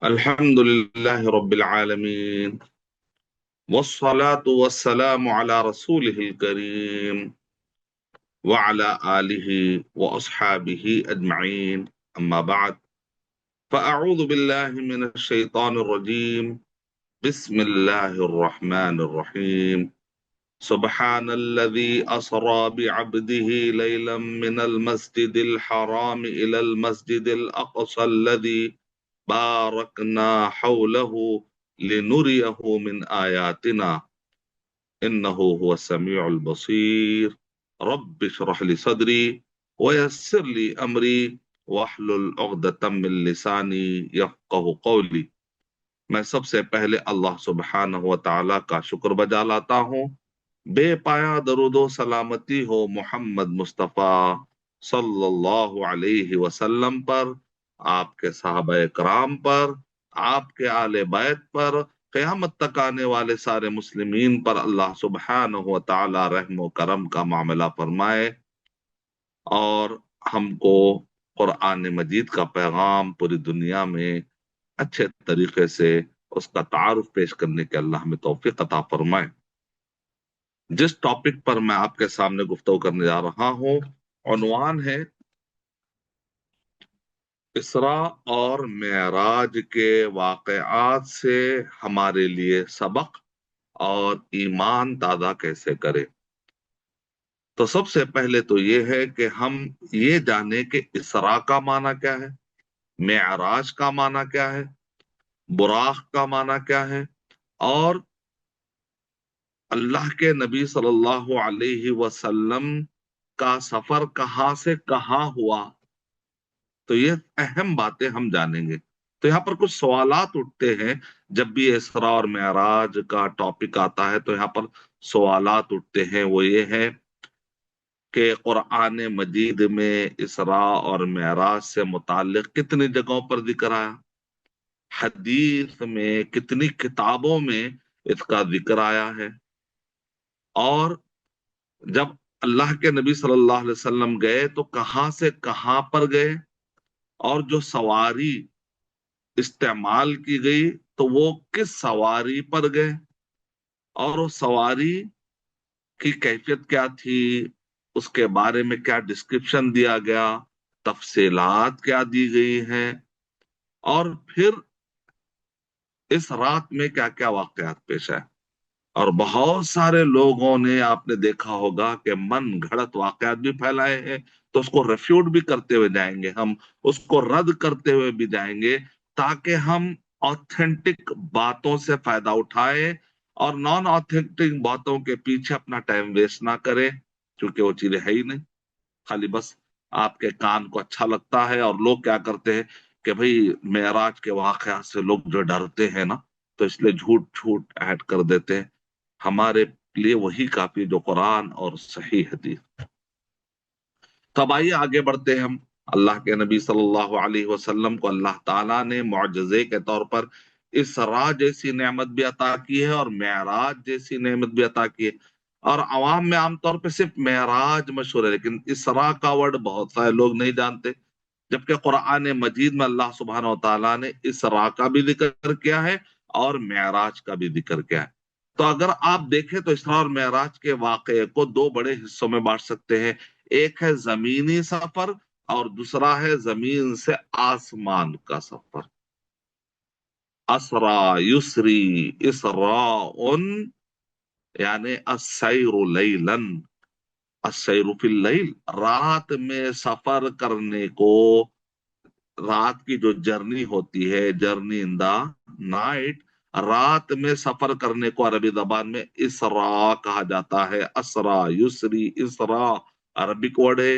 الحمد لله رب العالمين، والصلاة والسلام على رسوله الكريم وعلى آله وأصحابه أجمعين. أما بعد، فأعوذ بالله من الشيطان الرجيم. بسم الله الرحمن الرحيم. سبحان الذي أسرى بعبده ليلا من المسجد الحرام إلى المسجد الأقصى الذي باركنا حوله لنريه من آياتنا إنه هو السميع البصير. رب اشرح لي صدري ويسر لي أمري واحلل عقدة من لساني يفقه قولي. میں سب سے پہلے اللہ سبحانہ و تعالیٰ کا شکر بجا لاتا ہوں، بے پایا درود و سلامتی ہو محمد مصطفیٰ صلی اللہ علیہ وسلم پر، آپ کے صحابہ کرام پر، آپ کے آل بیت پر، قیامت تک آنے والے سارے مسلمین پر اللہ سبحانہ و تعالی رحم و کرم کا معاملہ فرمائے، اور ہم کو قرآن مجید کا پیغام پوری دنیا میں اچھے طریقے سے اس کا تعارف پیش کرنے کے اللہ ہمیں توفیق عطا فرمائے۔ جس ٹاپک پر میں آپ کے سامنے گفتگو کرنے جا رہا ہوں، عنوان ہے اسراء اور معراج کے واقعات سے ہمارے لیے سبق اور ایمان تازہ کیسے کرے۔ تو سب سے پہلے تو یہ ہے کہ ہم یہ جانیں کہ اسراء کا معنی کیا ہے، معراج کا معنی کیا ہے، براق کا معنی کیا ہے، اور اللہ کے نبی صلی اللہ علیہ وسلم کا سفر کہاں سے کہاں ہوا۔ تو یہ اہم باتیں ہم جانیں گے۔ تو یہاں پر کچھ سوالات اٹھتے ہیں، جب بھی اسراء اور معراج کا ٹاپک آتا ہے تو یہاں پر سوالات اٹھتے ہیں، وہ یہ ہے کہ قرآن مجید میں اسراء اور معراج سے متعلق کتنی جگہوں پر ذکر آیا، حدیث میں کتنی کتابوں میں اس کا ذکر آیا ہے، اور جب اللہ کے نبی صلی اللہ علیہ وسلم گئے تو کہاں سے کہاں پر گئے، اور جو سواری استعمال کی گئی تو وہ کس سواری پر گئے، اور وہ سواری کی کیفیت کیا تھی، اس کے بارے میں کیا ڈسکرپشن دیا گیا، تفصیلات کیا دی گئی ہیں، اور پھر اس رات میں کیا کیا واقعات پیش آئے۔ اور بہت سارے لوگوں نے، آپ نے دیکھا ہوگا کہ من گھڑت واقعات بھی پھیلائے ہیں، تو اس کو ریفیوٹ بھی کرتے ہوئے جائیں گے ہم، اس کو رد کرتے ہوئے بھی جائیں گے، تاکہ ہم آتھینٹک باتوں سے فائدہ اٹھائیں اور نان آتھینٹک باتوں کے پیچھے اپنا ٹائم ویسٹ نہ کریں، کیونکہ وہ چیزیں ہے ہی نہیں، خالی بس آپ کے کان کو اچھا لگتا ہے۔ اور لوگ کیا کرتے ہیں کہ بھئی معراج کے واقعات سے لوگ جو ڈرتے ہیں نا، تو اس لیے جھوٹ جھوٹ ایڈ کر دیتے ہیں۔ ہمارے لیے وہی کافی جو قرآن اور صحیح حدیث۔ تب آئیے آگے بڑھتے ہیں ہم۔ اللہ کے نبی صلی اللہ علیہ وسلم کو اللہ تعالیٰ نے معجزے کے طور پر اسراء جیسی نعمت بھی عطا کی ہے اور معراج جیسی نعمت بھی عطا کی ہے، اور عوام میں عام طور پہ صرف معراج مشہور ہے، لیکن اسراء کا ورڈ بہت سارے لوگ نہیں جانتے، جبکہ قرآن مجید میں اللہ سبحانہ و تعالیٰ نے اسراء کا بھی ذکر کیا ہے اور معراج کا بھی ذکر کیا ہے۔ تو اگر آپ دیکھیں تو اسراء اور معراج کے واقعے کو دو بڑے حصوں میں بانٹ سکتے ہیں، ایک ہے زمینی سفر اور دوسرا ہے زمین سے آسمان کا سفر۔ اسرا یسری اسراء یعنی السیر لیلاً، السیر فی اللیل، رات میں سفر کرنے کو، رات کی جو جرنی ہوتی ہے، جرنی ان دا نائٹ، رات میں سفر کرنے کو عربی زبان میں اسراء کہا جاتا ہے۔ اسرا یسری اسراء عربک ورڈ ہے،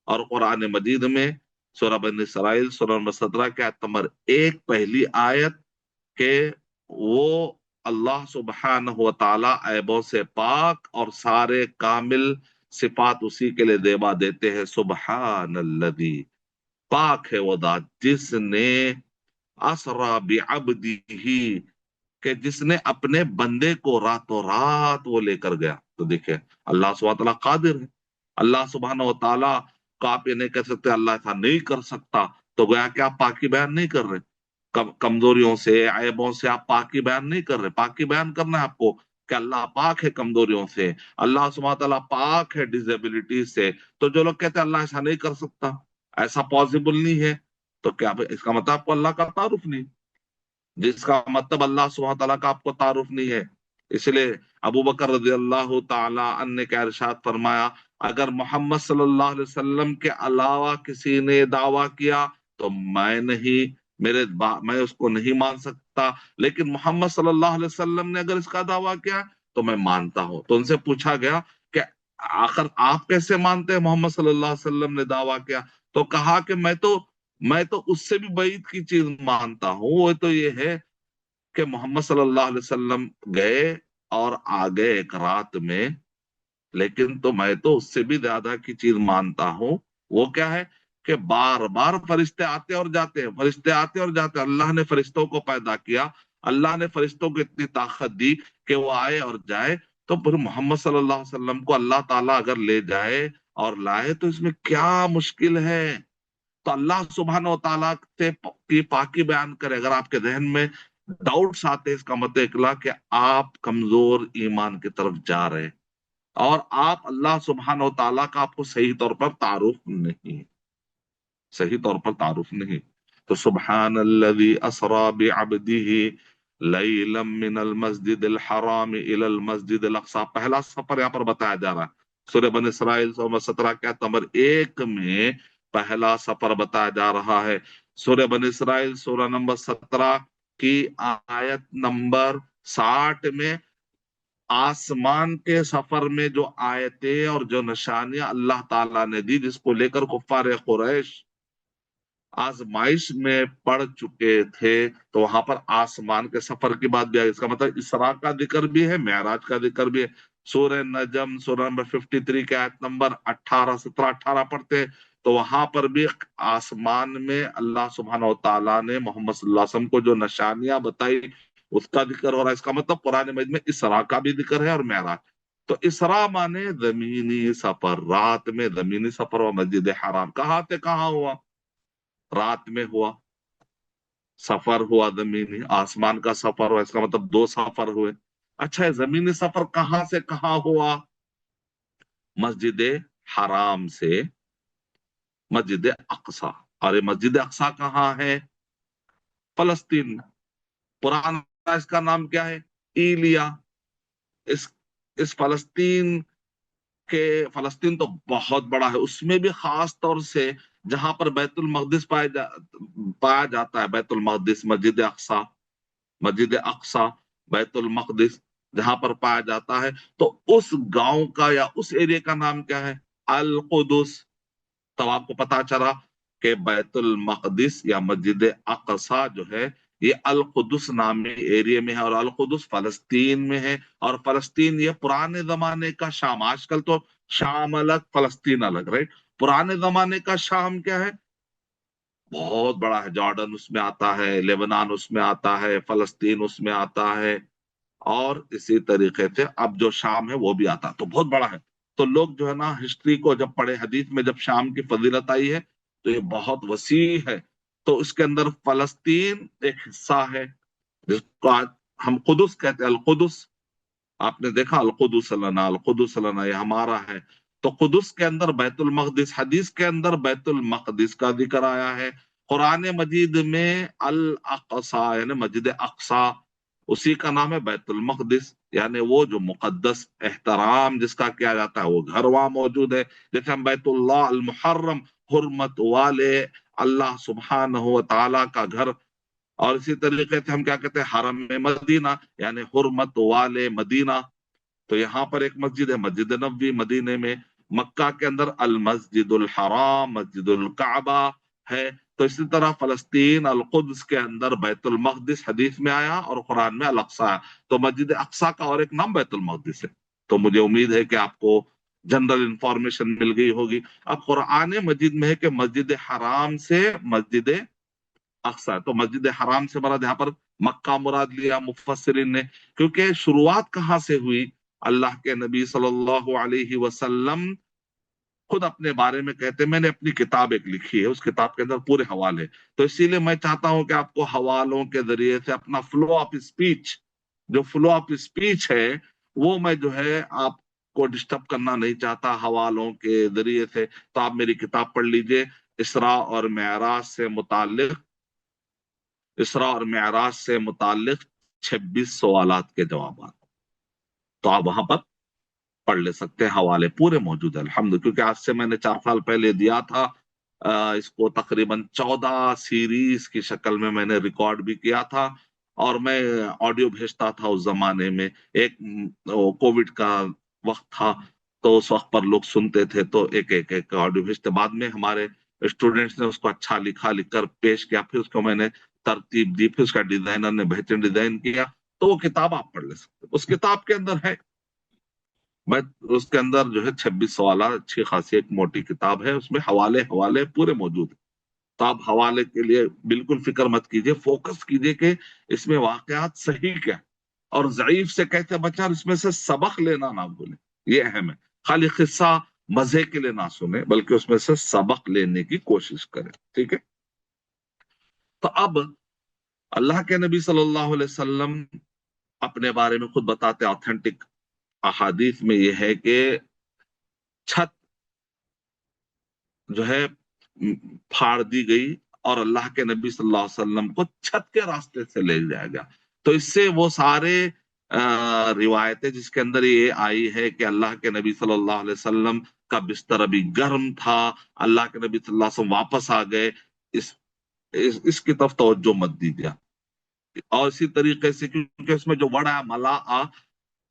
اور قرآن مجید میں سورہ بنی اسرائیل سورہ نمبر 17 کے آیت نمبر 1 پہلی آیت کہ وہ اللہ سبحانہ و تعالی عیبوں سے پاک اور سارے کامل صفات اسی کے لیے دیبا دیتے ہیں۔ سبحان الذی، پاک ہے وہ ذات جس نے اسرا بعبدہ، کہ جس نے اپنے بندے کو راتوں رات وہ لے کر گیا۔ تو دیکھیں اللہ سبحانہ و تعالیٰ قادر ہے، اللہ سبحانہ و تعالیٰ کو آپ یہ نہیں کہہ سکتے اللہ ایسا نہیں کر سکتا، تو گویا کہ آپ پاکی بیان نہیں کر رہے۔ कमजोरियों से, ऐबों से आप पाकी बयान नहीं कर रहे। पाकी बयान करना है आपको कि अल्लाह पाक है कमजोरियों से, अल्लाह सुब्हानहू तआला पाक है डिसेबिलिटी से। तो जो लोग कहते हैं अल्लाह ऐसा नहीं कर सकता, ऐसा पॉसिबल नहीं है, तो क्या इसका मतलब आपको अल्लाह का तारुफ नहीं, जिसका मतलब अल्लाह सुब्हानहू तआला का आपको तारुफ नहीं है। इसलिए अबू बकर रजी अल्लाह तआला अन्हु ने क्या इरशाद फरमाया, अगर मोहम्मद सल्लल्लाहु अलैहि वसल्लम के अलावा किसी ने दावा किया तो मैं नहीं, मैं उसको नहीं मान सकता, लेकिन मोहम्मद सल्लल्लाहु अलैहि वसल्लम ने अगर इसका दावा किया तो मैं मानता हूं। तो उनसे पूछा गया कि आखिर आप कैसे मानते हैं मोहम्मद सल्लल्लाहु अलैहि वसल्लम ने दावा किया? तो कहा कि मैं तो उससे भी बईद की चीज मानता हूँ, वो तो ये है कि मोहम्मद सल्लल्लाहु अलैहि वसल्लम गए और आ गए एक रात में, लेकिन तो मैं तो उससे भी ज्यादा की चीज मानता हूँ। वो क्या है कि बार बार फरिश्ते आते और जाते हैं, फरिश्ते आते और जाते हैं। अल्लाह ने फरिश्तों को पैदा किया, अल्लाह ने फरिश्तों को इतनी ताकत दी कि वो आए और जाए। तो फिर मोहम्मद सल्लल्लाहु अलैहि वसल्लम को अल्लाह ताला अगर ले जाए और लाए तो इसमें क्या मुश्किल है? तो अल्लाह सुब्हान व तआला से की पाकी बयान करे। अगर आपके जहन में डाउट्स आते हैं, इसका मतलब निकला कि आप कमजोर ईमान की तरफ जा रहे हैं और आप अल्लाह सुब्हान व तआला का आपको सही तौर पर तारुफ नहीं, सही तौर पर तारुफ नहीं। तो सुब्हान अल्लज़ी असरा बिअब्दिही लैलम मिनल मस्जिदिल हराम इलल मस्जिदिल अक़सा, पहला सफर यहाँ पर बताया जा रहा है। सूरह बनी इसराइल 17 के आयत नंबर 1 में पहला सफर बताया जा रहा है। सूरह बनी इसराइल सूरह नंबर 17 की आयत नंबर 60 में आसमान के सफर में जो आयतें और जो निशानियां अल्लाह ताला ने दी, जिसको लेकर कुफ्फार कुरैश आजमाइश में पड़ चुके थे, तो वहां पर आसमान के सफर की बात भी आई। इसका मतलब इसरा का जिक्र भी है, मेराज का जिक्र भी है। सूरह नजम सूरह नंबर 53 के आयत नंबर 18, 17, 18 पढ़ते हैं, तो वहां पर भी आसमान में अल्लाह सुब्हानहू व तआला ने मोहम्मद सल्लल्लाहु अलैहि वसल्लम को जो निशानियां बताई उसका जिक्र हो रहा है। इसका मतलब कुरान मजीद में इसरा का भी जिक्र है और मेराज। तो इसरा माने जमीनी सफर, रात में जमीनी सफर। और मस्जिद हराम कहाँ से कहाँ हुआ? रात में हुआ, सफर हुआ जमीनी, आसमान का सफर हुआ, इसका मतलब दो सफर हुए। अच्छा है, जमीनी सफर कहाँ से कहाँ हुआ? मस्जिद हराम से मस्जिद अक्सा। और ये मस्जिद अक्सा कहाँ है? फलस्तीन में। पुराना इसका नाम क्या है? ईलिया। इस इस फलस्तीन तो बहुत बड़ा है, उसमें भी खास तौर से जहां पर बैतुल मकदिस पाया जाता है, बैतुल मकदिस, मस्जिद अक्सा, बैतुल मकदिस जहां पर पाया जाता है, तो उस गांव का या उस एरिया का नाम क्या है? अल कुदुस। तब आपको पता चला कि बैतुल मकदिस या मस्जिद अक्सा जो है ये अल कुदुस नामी एरिया में है, और अल कुदुस फलस्तीन में है। और फलस्तीन ये पुराने जमाने का शाम, आजकल तो शाम अलग फलस्तीन अलग, राइट? पुराने जमाने का शाम क्या है? बहुत बड़ा है, जॉर्डन उसमें आता है, लेबनान उसमें आता है, फलस्तीन उसमें आता है, और इसी तरीके से अब जो शाम है वो भी आता है, तो बहुत बड़ा है। तो लोग जो है ना, हिस्ट्री को जब पढ़े, हदीस में जब शाम की फजीलत आई है तो ये बहुत वसी है। तो इसके अंदर फलस्तीन एक हिस्सा है, जिसको आज हम कुदुस कहते हैं, अल कुदुस। आपने देखा अल कुदुस लना, ये हमारा है। तो कुदुस के अंदर बैतुल मकदिस, हदीस के अंदर बैतुल मकदिस का जिक्र आया है। कुरान मजीद में अल अक्सा यानी मस्जिद अक्सा, उसी का नाम है बैतुल मकदिस, यानी वो जो मुकद्दस एहतराम जिसका किया जाता है वो घर वहां मौजूद है। जैसे हम बैतुल्लाह अल मुहर्रम, हुर्मत वाले अल्लाह सुब्हानहू व तआला का घर, और इसी तरीके से हम क्या कहते हैं, हरम में मदीना यानी हुर्मत वाले मदीना। तो यहाँ पर एक मस्जिद है, मस्जिद नबवी मदीने में। मक्का के अंदर अल मस्जिदुल हराम, मस्जिदुल काबा है। तो इसी तरह फलस्तीन अल कुद्स के अंदर बैतुल मकदिस हदीस में आया और कुरान में अल अक्सा है। तो मस्जिद अक्सा का और एक नाम बैतुल मकदिस है। तो मुझे उम्मीद है कि आपको जनरल इंफॉर्मेशन मिल गई होगी। अब कुरान मजीद में है कि मस्जिद हराम से मस्जिद अक्सा, तो मस्जिद हराम से मराद यहाँ पर मक्का मुराद लिया मुफस्सिरीन ने, क्योंकि शुरुआत कहाँ से हुई? अल्लाह के नबी सल्लल्लाहु अलैहि वसल्लम خود اپنے بارے میں کہتے ہیں میں نے اپنی کتاب ایک لکھی ہے، اس کتاب کے اندر پورے حوالے، تو اسی لیے میں چاہتا ہوں کہ آپ کو حوالوں کے ذریعے سے اپنا فلو آف اسپیچ، جو فلو آف اسپیچ ہے وہ میں جو ہے آپ کو ڈسٹرب کرنا نہیں چاہتا حوالوں کے ذریعے سے، تو آپ میری کتاب پڑھ لیجئے، اسراء اور معراج سے متعلق، اسراء اور معراج سے متعلق 26 سوالات کے جوابات، تو آپ وہاں پر پڑھ لے سکتے ہیں، حوالے پورے موجود ہیں الحمد، کیونکہ آج سے میں نے 4 سال پہلے دیا تھا، اس کو تقریباً 14 سیریز کی شکل میں نے ریکارڈ بھی کیا تھا، اور میں آڈیو بھیجتا تھا اس زمانے میں، ایک کووڈ کا وقت تھا، تو اس وقت پر لوگ سنتے تھے تو ایک آڈیو بھیجتے، بعد میں ہمارے اسٹوڈینٹس نے اس کو اچھا لکھا، لکھ کر پیش کیا، پھر اس کو میں نے ترتیب دی، پھر اس کا ڈیزائنر نے بہترین ڈیزائن کیا، تو وہ کتاب آپ پڑھ لے سکتے، اس کتاب کے اندر ہے، میں اس کے اندر جو ہے 26 سوالات، اچھی خاصی ایک موٹی کتاب ہے، اس میں حوالے حوالے پورے موجود ہیں، تو آپ حوالے کے لیے بالکل فکر مت کیجیے، فوکس کیجیے کہ اس میں واقعات صحیح کیا ہے، اور ضعیف سے کہتے بچہ اس میں سے سبق لینا نہ بھولے، یہ اہم ہے، خالی قصہ مزے کے لیے نہ سنے بلکہ اس میں سے سبق لینے کی کوشش کرے، ٹھیک ہے؟ تو اب اللہ کے نبی صلی اللہ علیہ وسلم اپنے بارے میں خود بتاتے، آتھینٹک احادیث میں یہ ہے کہ چھت جو ہے پھاڑ دی گئی اور اللہ کے نبی صلی اللہ علیہ وسلم کو چھت کے راستے سے لے جایا گیا، تو اس سے وہ سارے روایتیں جس کے اندر یہ آئی ہے کہ اللہ کے نبی صلی اللہ علیہ وسلم کا بستر ابھی گرم تھا، اللہ کے نبی صلی اللہ علیہ وسلم واپس آ گئے، اس اس کی طرف توجہ مت دیجیے، اور اسی طریقے سے کیونکہ اس میں جو ورڈ ہے ملا،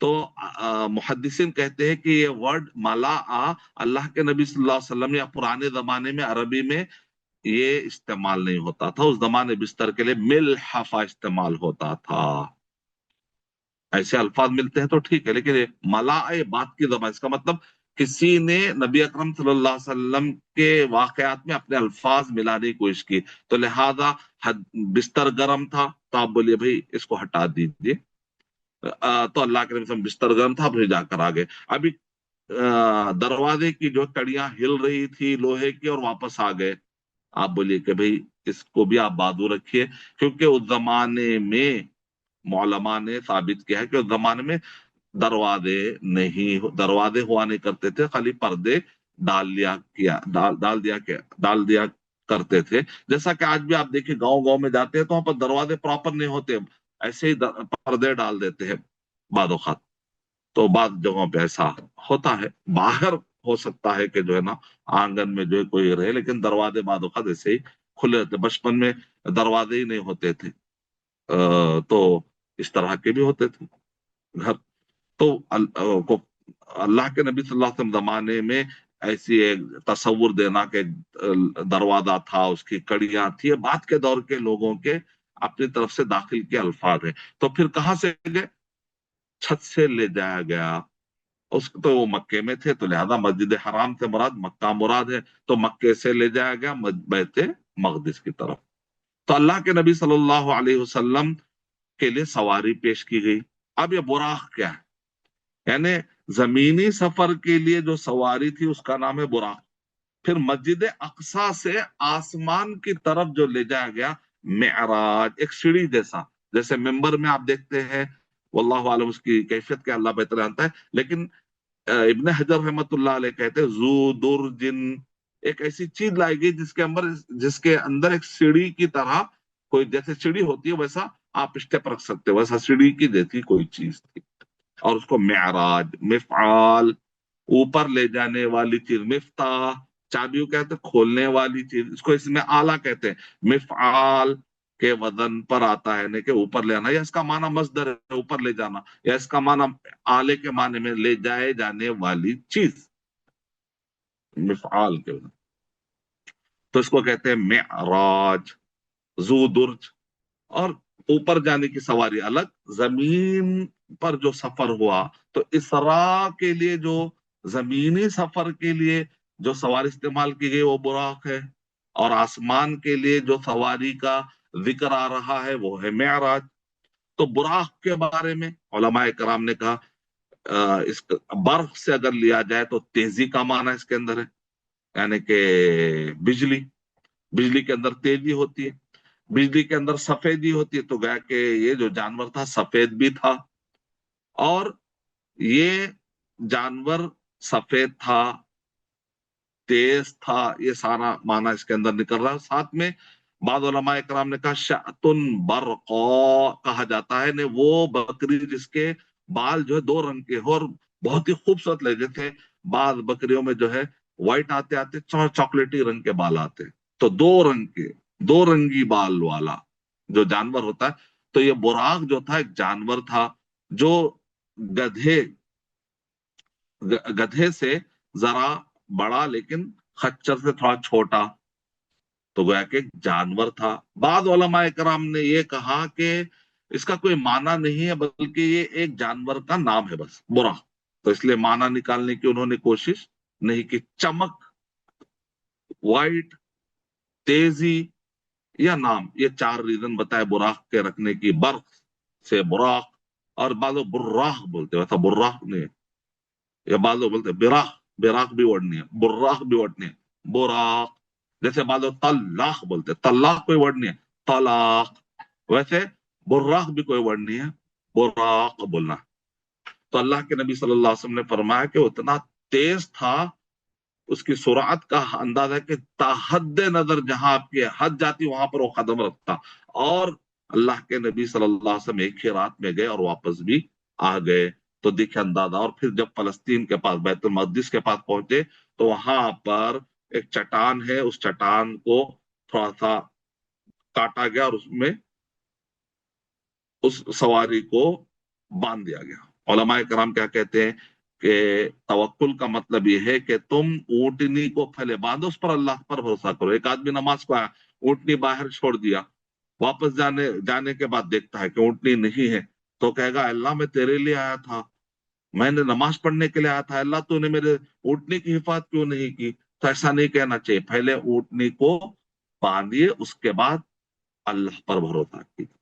تو محدثین کہتے ہیں کہ یہ ورڈ ملا، اللہ کے نبی صلی اللہ علیہ وسلم یا پرانے زمانے میں عربی میں یہ استعمال نہیں ہوتا تھا، اس زمانے بستر کے لیے ملحفہ استعمال ہوتا تھا، ایسے الفاظ ملتے ہیں تو ٹھیک ہے، لیکن ملا بات کی زبان، اس کا مطلب کسی نے نبی اکرم صلی اللہ علیہ وسلم کے واقعات میں اپنے الفاظ ملانے کی کوشش کی، تو لہذا بستر گرم تھا تو آپ بولیے بھائی اس کو ہٹا دیجیے، تو اللہ کے نبی صلی اللہ علیہ وسلم بستر گرم تھا پھر جا کر آگے، ابھی دروازے کی جو کڑیاں ہل رہی تھی لوہے کی اور واپس آ گئے، آپ بولیے کہ بھائی اس کو بھی آپ بازو رکھیے، کیونکہ اس زمانے میں علماء نے ثابت کیا ہے کہ اس زمانے میں دروازے ہوا نہیں کرتے تھے، خالی پردے ڈال دیا کرتے تھے، جیسا کہ آج بھی آپ دیکھیں گاؤں گاؤں میں جاتے ہیں تو وہاں پر دروازے پراپر نہیں ہوتے، ایسے ہی پردے ڈال دیتے ہیں بعض اوقات، تو بعض جگہوں پہ ایسا ہوتا ہے، باہر ہو سکتا ہے کہ جو ہے نا آنگن میں جو ہے کوئی رہے، لیکن دروازے بعض اوقات ایسے ہی کھلے ہوتے، بچپن میں دروازے ہی نہیں ہوتے تھے، تو اس طرح کے بھی ہوتے تھے گھر، تو اللہ کے نبی صلی اللہ علیہ وسلم زمانے میں ایسی ایک تصور دینا کہ دروازہ تھا، اس کی کڑیاں تھی، یہ بعد کے دور کے لوگوں کے اپنی طرف سے داخل کے الفاظ ہیں، تو پھر کہاں سے گئے؟ چھت سے لے جایا گیا، اس تو وہ مکے میں تھے تو لہذا مسجد حرام سے مراد مکہ مراد ہے، تو مکے سے لے جایا گیا بیت مقدس کی طرف، تو اللہ کے نبی صلی اللہ علیہ وسلم کے لیے سواری پیش کی گئی، اب یہ براق کیا ہے؟ یعنی زمینی سفر کے لیے جو سواری تھی اس کا نام ہے براق، پھر مسجد اقصی سے آسمان کی طرف جو لے جایا گیا معراج، ایک سیڑھی جیسا، جیسے ممبر میں آپ دیکھتے ہیں، واللہ عالم اس کی کیفیت کیا اللہ بہتر جانتا ہے، لیکن ابن حجر رحمت اللہ علیہ کہتے ہیں ذو درجن، ایک ایسی چیز لائی گئی جس کے اندر ایک سیڑھی کی طرح، کوئی جیسے سیڑھی ہوتی ہے ویسا آپ اسٹیپ رکھ سکتے ہو، ویسا سیڑھی کی جیسی کوئی چیز تھی، اور اس کو معراج، مفعال، اوپر لے جانے والی چیز، مفتاح چابیوں کہتے ہیں کھولنے والی چیز، اس کو اس میں آلہ کہتے ہیں، مفعال کے وزن پر آتا ہے، نہیں کہ اوپر لے آنا، یا اس کا معنی مصدر ہے اوپر لے جانا، یا اس کا معنی آلے کے معنی میں لے جائے جانے والی چیز، مفعال کے وزن، تو اس کو کہتے ہیں معراج، ذو درج، اور اوپر جانے کی سواری الگ، زمین پر جو سفر ہوا تو اسراء کے لیے جو زمینی سفر کے لیے جو سواری استعمال کی گئی وہ براق ہے، اور آسمان کے لیے جو سواری کا ذکر آ رہا ہے وہ ہے معراج، تو براق کے بارے میں علماء کرام نے کہا اس برق سے اگر لیا جائے تو تیزی کا معنی اس کے اندر ہے، यानी कि बिजली, बिजली के अंदर तेजी होती है, बिजली के अंदर सफेदी होती है। तो गया कि ये जो जानवर था सफेद भी था, और ये जानवर सफेद था, तेज था, ये सारा माना इसके अंदर निकल रहा है। साथ में बाद उलमा इकराम ने कहा शअतुन बरक़ा कहा जाता है ने वो बकरी जिसके बाल जो है दो रंग के हो और बहुत ही खूबसूरत लगे थे। बाद बकरियों में जो है व्हाइट आते आते चॉकलेटी रंग के बाल आते, तो दो रंग के, दो रंगी बाल वाला जो जानवर होता है। तो ये बुराक जो था एक जानवर था जो गधे गधे से जरा बड़ा लेकिन खच्चर से थोड़ा छोटा, तो गोया कि एक जानवर था। बाद उलमा इकराम ने ये कहा कि इसका कोई माना नहीं है, बल्कि ये एक जानवर का नाम है बस, बुरा। तो इसलिए माना निकालने की उन्होंने कोशिश नहीं की। चमक, वाइट, तेजी या नाम, ये चार रीजन बताए बुराक के रखने की। बर्क से बुराक, और बालो बुर्राह बोलते हैं, वैसा बुर्राह नहीं है। या बालो बोलते हैं बिराह, बिराक भी वर्ड नहीं है, बुर्राह भी वर्ड नहीं है, बुराक। जैसे बालो तल्लाह बोलते हैं, तल्लाह कोई वर्ड नहीं है, तलाक। वैसे बुर्राक भी कोई वर्ड नहीं है, बुराक बोलना। तो अल्लाह के नबी सल्लल्लाहु अलैहि वसल्लम ने फरमाया कि वो इतना तेज था, उसकी सुरात का अंदाजा है कि ताहद नजर जहां आपकी हद जाती वहां पर वो कदम रखता। और अल्लाह के नबी सल्लल्लाहु अलैहि वसल्लम एक ही रात में गए और वापस भी आ गए। तो देखिए अंदाजा। और फिर जब फलस्तीन के पास बैतुल मकदिस के पास पहुंचे तो वहां पर एक चट्टान है, उस चट्टान को थोड़ा सा काटा गया और उसमें उस सवारी को बांध दिया गया। उलमाए कराम क्या कहते हैं कि तवक्कुल का मतलब यह है कि तुम ऊंटनी को पहले बांधो, उस पर अल्लाह पर भरोसा करो। एक आदमी नमाज को आया, ऊंटनी बाहर छोड़ दिया, वापस जाने जाने के बाद देखता है कि ऊंटनी नहीं है, तो कहेगा अल्लाह मैं तेरे लिए आया था, मैंने नमाज पढ़ने के लिए आया था, अल्लाह तूने मेरे ऊंटनी की हिफाजत क्यों नहीं की। तो ऐसा नहीं कहना चाहिए, पहले ऊंटनी को बांधिए, उसके बाद अल्लाह पर भरोसा कीजिए।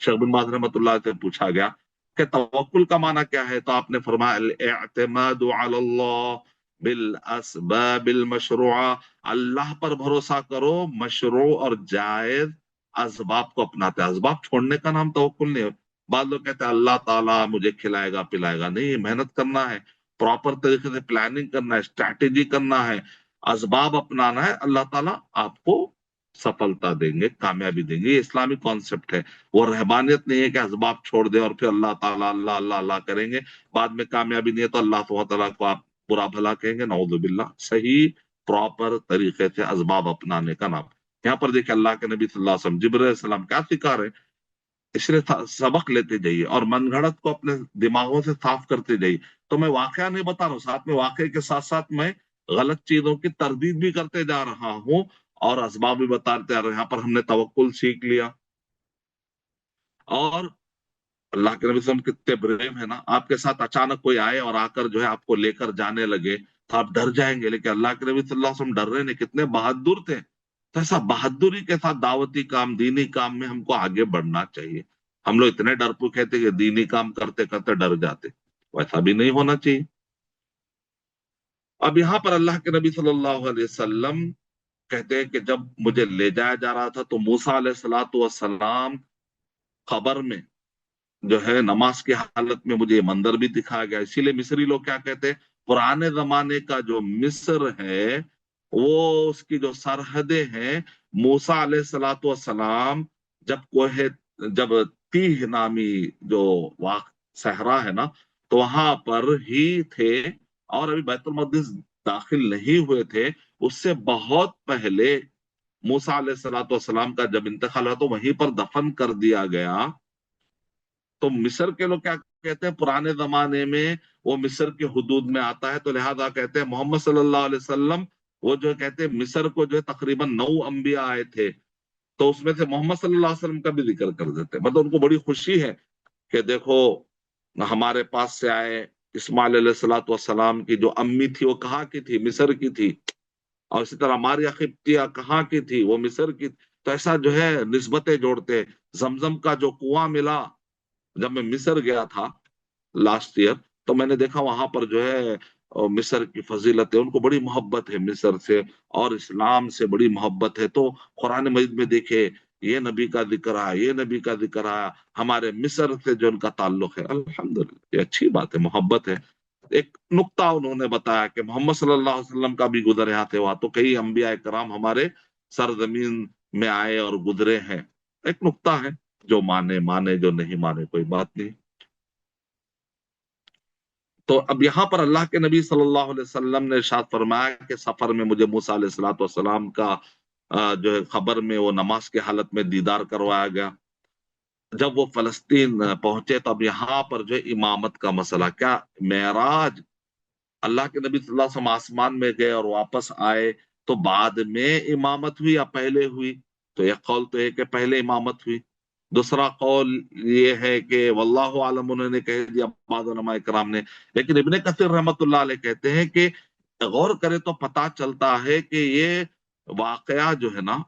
शेख बिन बाज रहमतुल्लाह से पूछा गया कि तवक्कुल का माना क्या है, तो आपने फरमाया अल-इअ्तिमादु अलल्लाह बिल अस्बाबिल मशरूआ, अल्लाह पर भरोसा करो मशरू और जायज असबाब को अपनाते। असबाब छोड़ने का नाम तवक्कुल नहीं है। बाद लोग कहते हैं अल्लाह ताला मुझे खिलाएगा पिलाएगा, नहीं, मेहनत करना है, प्रॉपर तरीके से प्लानिंग करना है, स्ट्रैटेजी करना है, असबाब अपनाना है, अल्लाह ताला आपको सफलता देंगे, कामयाबी देंगे। ये इस्लामिक कॉन्सेप्ट है। वो रहबानियत नहीं है कि असबाब छोड़ दे और फिर अल्लाह ताला अल्लाह अल्लाह अल्लाह करेंगे, बाद में कामयाबी नहीं है तो अल्लाह सुब्हानहू तआला को आप बुरा भला कहेंगे, नऊजुबिल्लाह। सही प्रॉपर तरीके से असबाब अपनाने का नाम। यहाँ पर देखिए अल्लाह के नबी सल्लल्लाहु अलैहि वसल्लम जिब्रील सलाम क्या सिखा रहे हैं, इसलिए सबक लेते जाइए और मनगढ़ंत को अपने दिमागों से साफ करते जाइए। तो मैं वाकया नहीं बता रहा हूँ, साथ में वाकये के साथ साथ मैं गलत चीजों की तरदीद भी करते जा रहा हूँ और असबाब भी बताते जा रहे हैं। यहाँ पर हमने तवक्कुल सीख लिया। और अल्लाह के नबी वसल्लम कितने ब्रेव है ना, आपके साथ अचानक कोई आए और आकर जो है आपको लेकर जाने लगे तो आप डर जाएंगे, लेकिन अल्लाह के नबी सल्लल्लाहु अलैहि वसल्लम डर रहे नहीं, कितने बहादुर थे। तो ऐसा बहादुरी के साथ दावती काम, दीनी काम में हमको आगे बढ़ना चाहिए। हम लोग इतने डरपोक थे कि दीनी काम करते करते डर जाते, वैसा भी नहीं होना चाहिए। अब यहाँ पर अल्लाह के नबी सल्लल्लाहु अलैहि वसल्लम कहते हैं कि जब मुझे ले जाया जा रहा था तो मूसा अलैहिस्सलातु वस्सलाम खबर में जो है नमाज की हालत में मुझे ये मंदिर भी दिखाया गया। इसीलिए मिस्री लोग क्या कहते हैं, पुराने जमाने का जो मिस्र है वो उसकी जो सरहदें हैं, मूसा अलैहिस्सलातु वस्सलाम जब कोहे, जब तीह नामी जो वाक सहरा है ना, तो वहां पर ही थे। और अभी बैतुल मकदिस दाखिल नहीं हुए थे, उससे बहुत पहले मूसा अलैहिस्सलातु वस्सलाम का जब इंतकाल हुआ तो वहीं पर दफन कर दिया गया। तो मिस्र के लोग क्या कहते हैं, पुराने जमाने में वो मिस्र के हुदूद में आता है, तो लिहाजा कहते हैं मोहम्मद सल्लल्लाहु अलैहि वसल्लम, वो जो कहते हैं मिस्र को जो है तकरीबन 9 अंबिया आए थे, तो उसमें से मोहम्मद सल्लल्लाहु अलैहि वसल्लम का भी जिक्र कर देते हैं। मतलब उनको बड़ी खुशी है कि देखो हमारे पास से आए। इस्माइल अलैहिस्सलातु वस्सलाम की जो अम्मी थी वो कहाँ की थी, मिस्र की थी। और इसी तरह मारिया किप्तिया कहाँ की थी, वो मिस्र की। तो ऐसा जो है निस्बतें जोड़ते हैं। जमजम का जो कुआं मिला, जब मैं मिस्र गया था लास्ट ईयर, तो मैंने देखा वहां पर जो है और मिस्र की फजीलत है, उनको बड़ी मोहब्बत है मिस्र से और इस्लाम से बड़ी मोहब्बत है। तो कुरान मजीद में देखे ये नबी का जिक्र आया, ये नबी का जिक्र आया, हमारे मिस्र से जो उनका ताल्लुक है, अल्हम्दुलिल्लाह ये अच्छी बात है, मोहब्बत है। एक नुक्ता उन्होंने बताया कि मोहम्मद सल्लल्लाहु अलैहि वसल्लम का भी गुजर यहाँ से हुआ, तो कई अंबिया इकराम हमारे सरजमीन में आए और गुजरे हैं। एक नुक्ता है, जो माने माने, जो नहीं माने कोई बात नहीं। तो अब यहाँ पर अल्लाह के नबी सल्लल्लाहु अलैहि वसल्लम ने इरशाद फरमाया कि सफर में मुझे मूसा अलैहिस्सलातु वस्सलाम का जो है खबर में वो नमाज की हालत में दीदार करवाया गया। जब वो फलस्तीन पहुंचे तो अब यहाँ पर जो है इमामत का मसला, क्या मेराज, अल्लाह के नबी सल्लल्लाहु अलैहि वसल्लम आसमान में गए और वापस आए तो बाद में इमामत हुई या पहले हुई? तो एक कौल तो है कि पहले इमामत हुई। दूसरा कौल ये है कि वल्लाहु आलम, उन्होंने कह दिया बाद उलमा इकराम ने। लेकिन इब्ने कसीर रहमतुल्लाह अलैह कहते हैं कि गौर करे तो पता चलता है कि ये वाकया जो है ना,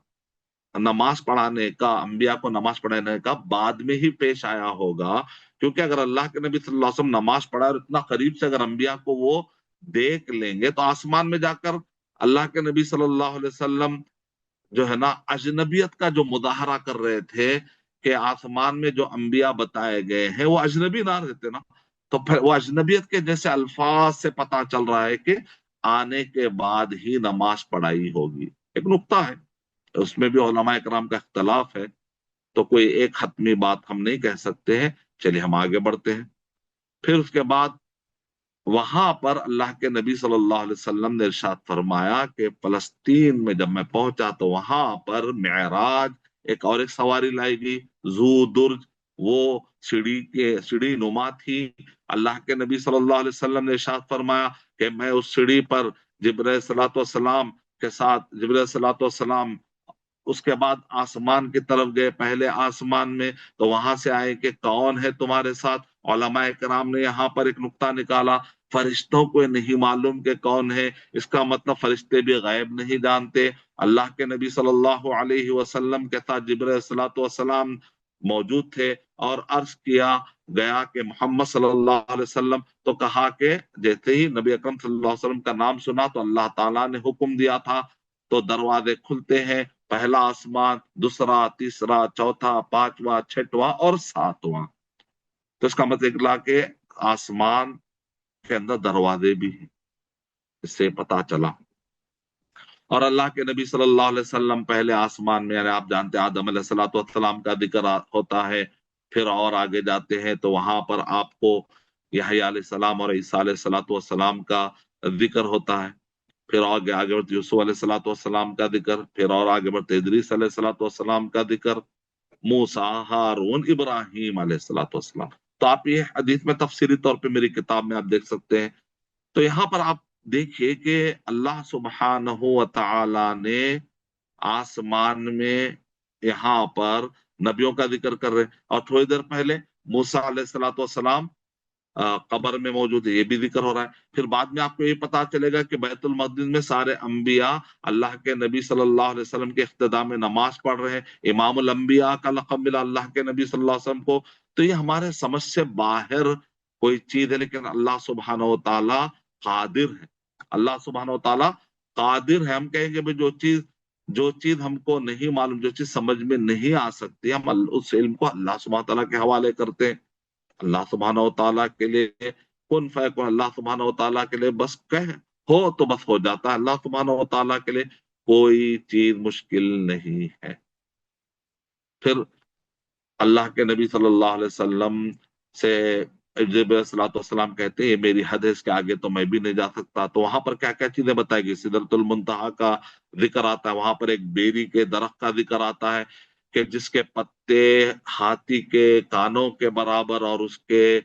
नमाज पढ़ाने का, अंबिया को नमाज पढ़ाने का बाद में ही पेश आया होगा। क्योंकि अगर अल्लाह के नबी सल्लल्लाहु अलैहि वसल्लम नमाज पढ़ा और इतना करीब से अगर अंबिया को वो देख लेंगे तो आसमान में जाकर अल्लाह के नबी सल्लल्लाहु अलैहि वसल्लम जो है ना अजनबियत का जो मुजाहरा कर रहे थे कि आसमान में जो अंबिया बताए गए हैं वो अजनबी ना रहते ना, तो फिर वो अजनबियत के जैसे अल्फाज से पता चल रहा है कि आने के बाद ही नमाज पढ़ाई होगी। एक नुक्ता है, उसमें भी उलमा इकराम का इख्तलाफ है, तो कोई एक हतमी बात हम नहीं कह सकते हैं। चलिए हम आगे बढ़ते हैं। फिर उसके बाद वहां पर अल्लाह के नबी सल्लल्लाहु अलैहि वसल्लम ने इरशाद फरमाया कि फलस्तीन में जब मैं पहुंचा तो वहां पर मेराज, एक और एक सवारी लाई गई, जू दुर्ज, वो सीढ़ी नुमा थी। अल्लाह के नबी सल्लल्लाहु अलैहि वसल्लम ने इरशाद फरमाया कि मैं उस सीढ़ी पर जिब्राइल सलातो सलाम के साथ, जिब्राइल सलातो सलाम उसके बाद आसमान की तरफ गए, पहले आसमान में, तो वहां से आए कि कौन है तुम्हारे साथ। उलमा कराम ने यहाँ पर एक नुक्ता निकाला, फरिश्तों को नहीं मालूम कि कौन है, इसका मतलब फरिश्ते भी गैब नहीं जानते। अल्लाह के नबी सल्लल्लाहु अलैहि वसल्लम के साथ जिब्राइल सलातो वसलाम मौजूद थे और अर्ज किया गया कि मोहम्मद सल्लल्लाहु अलैहि वसल्लम, तो कहा कि जैसे ही नबी अकरम सल्लल्लाहु अलैहि वसल्लम का नाम सुना तो अल्लाह ताला ने हुक्म दिया था, तो दरवाजे खुलते हैं, पहला आसमान, दूसरा, तीसरा, चौथा, पांचवा, छठवां और सातवां। तो इसका मतलब निकला कि आसमान के अंदर दरवाजे भी हैं, इससे पता चला। और अल्लाह के नबी सल्लल्लाहु अलैहि वसल्लम पहले आसमान में, यानी आप जानते हैं आदम अलैहिस्सलाम का जिक्र होता है। फिर और आगे जाते हैं तो वहां पर आपको यहया अलैहिस्सलाम और ईसा अलैहिस्सलाम का जिक्र होता है। फिर आगे आगे बढ़ते यूसुफ अलैहिस्सलाम का जिक्र, फिर और आगे बढ़ते इदरीस अलैहिस्सलाम का जिक्र, मूसा, हारून, इब्राहिम अलैहिस्सलाम। तो आप ये हदीस में तफसीली तौर पे मेरी किताब में आप देख सकते हैं। तो यहाँ पर आप देखिए कि अल्लाह सुब्हानहू व तआला ने आसमान में यहाँ पर नबियों का जिक्र कर रहे हैं, और थोड़ी देर पहले मूसा अलैहिस्सलाम कब्र में मौजूद है, ये भी जिक्र हो रहा है। फिर बाद में आपको ये पता चलेगा कि बैतुल मक़दिस में सारे अंबिया अल्लाह के नबी सल्लल्लाहु अलैहि वसल्लम के इख्तिदा में नमाज पढ़ रहे हैं। इमामुल अंबिया का लक़ब मिला अल्लाह के नबी सल्लल्लाहु अलैहि वसल्लम को। तो ये हमारे समझ से बाहर कोई चीज है, लेकिन अल्लाह सुब्हानहू व तआला कादिर है। अल्लाह सुब्हानहू व तआला कादिर है। हम कहेंगे भाई जो चीज हमको नहीं मालूम, जो चीज समझ में नहीं आ सकती, हम उस इल्म को अल्लाह सुब्हानहू व तआला के हवाले करते हैं। अल्लाह सुब्हानहू व तआला के लिए कुन फयकुन, अल्लाह सुब्हानहू व तआला के लिए बस कह हो तो बस हो जाता है। अल्लाह सुब्हानहू व तआला के लिए कोई चीज मुश्किल नहीं है। फिर अल्लाह के नबी सल्लल्लाहु अलैहि वसल्लम से जिब्राइल कहते हैं ये मेरी हद है, इसके आगे तो मैं भी नहीं जा सकता। तो वहां पर क्या क्या चीजें बताई गई, सिदरतुल मुंतहा का जिक्र आता है, वहां पर एक बेरी के दरख्त का जिक्र आता है कि जिसके पत्ते हाथी के कानों के बराबर और उसके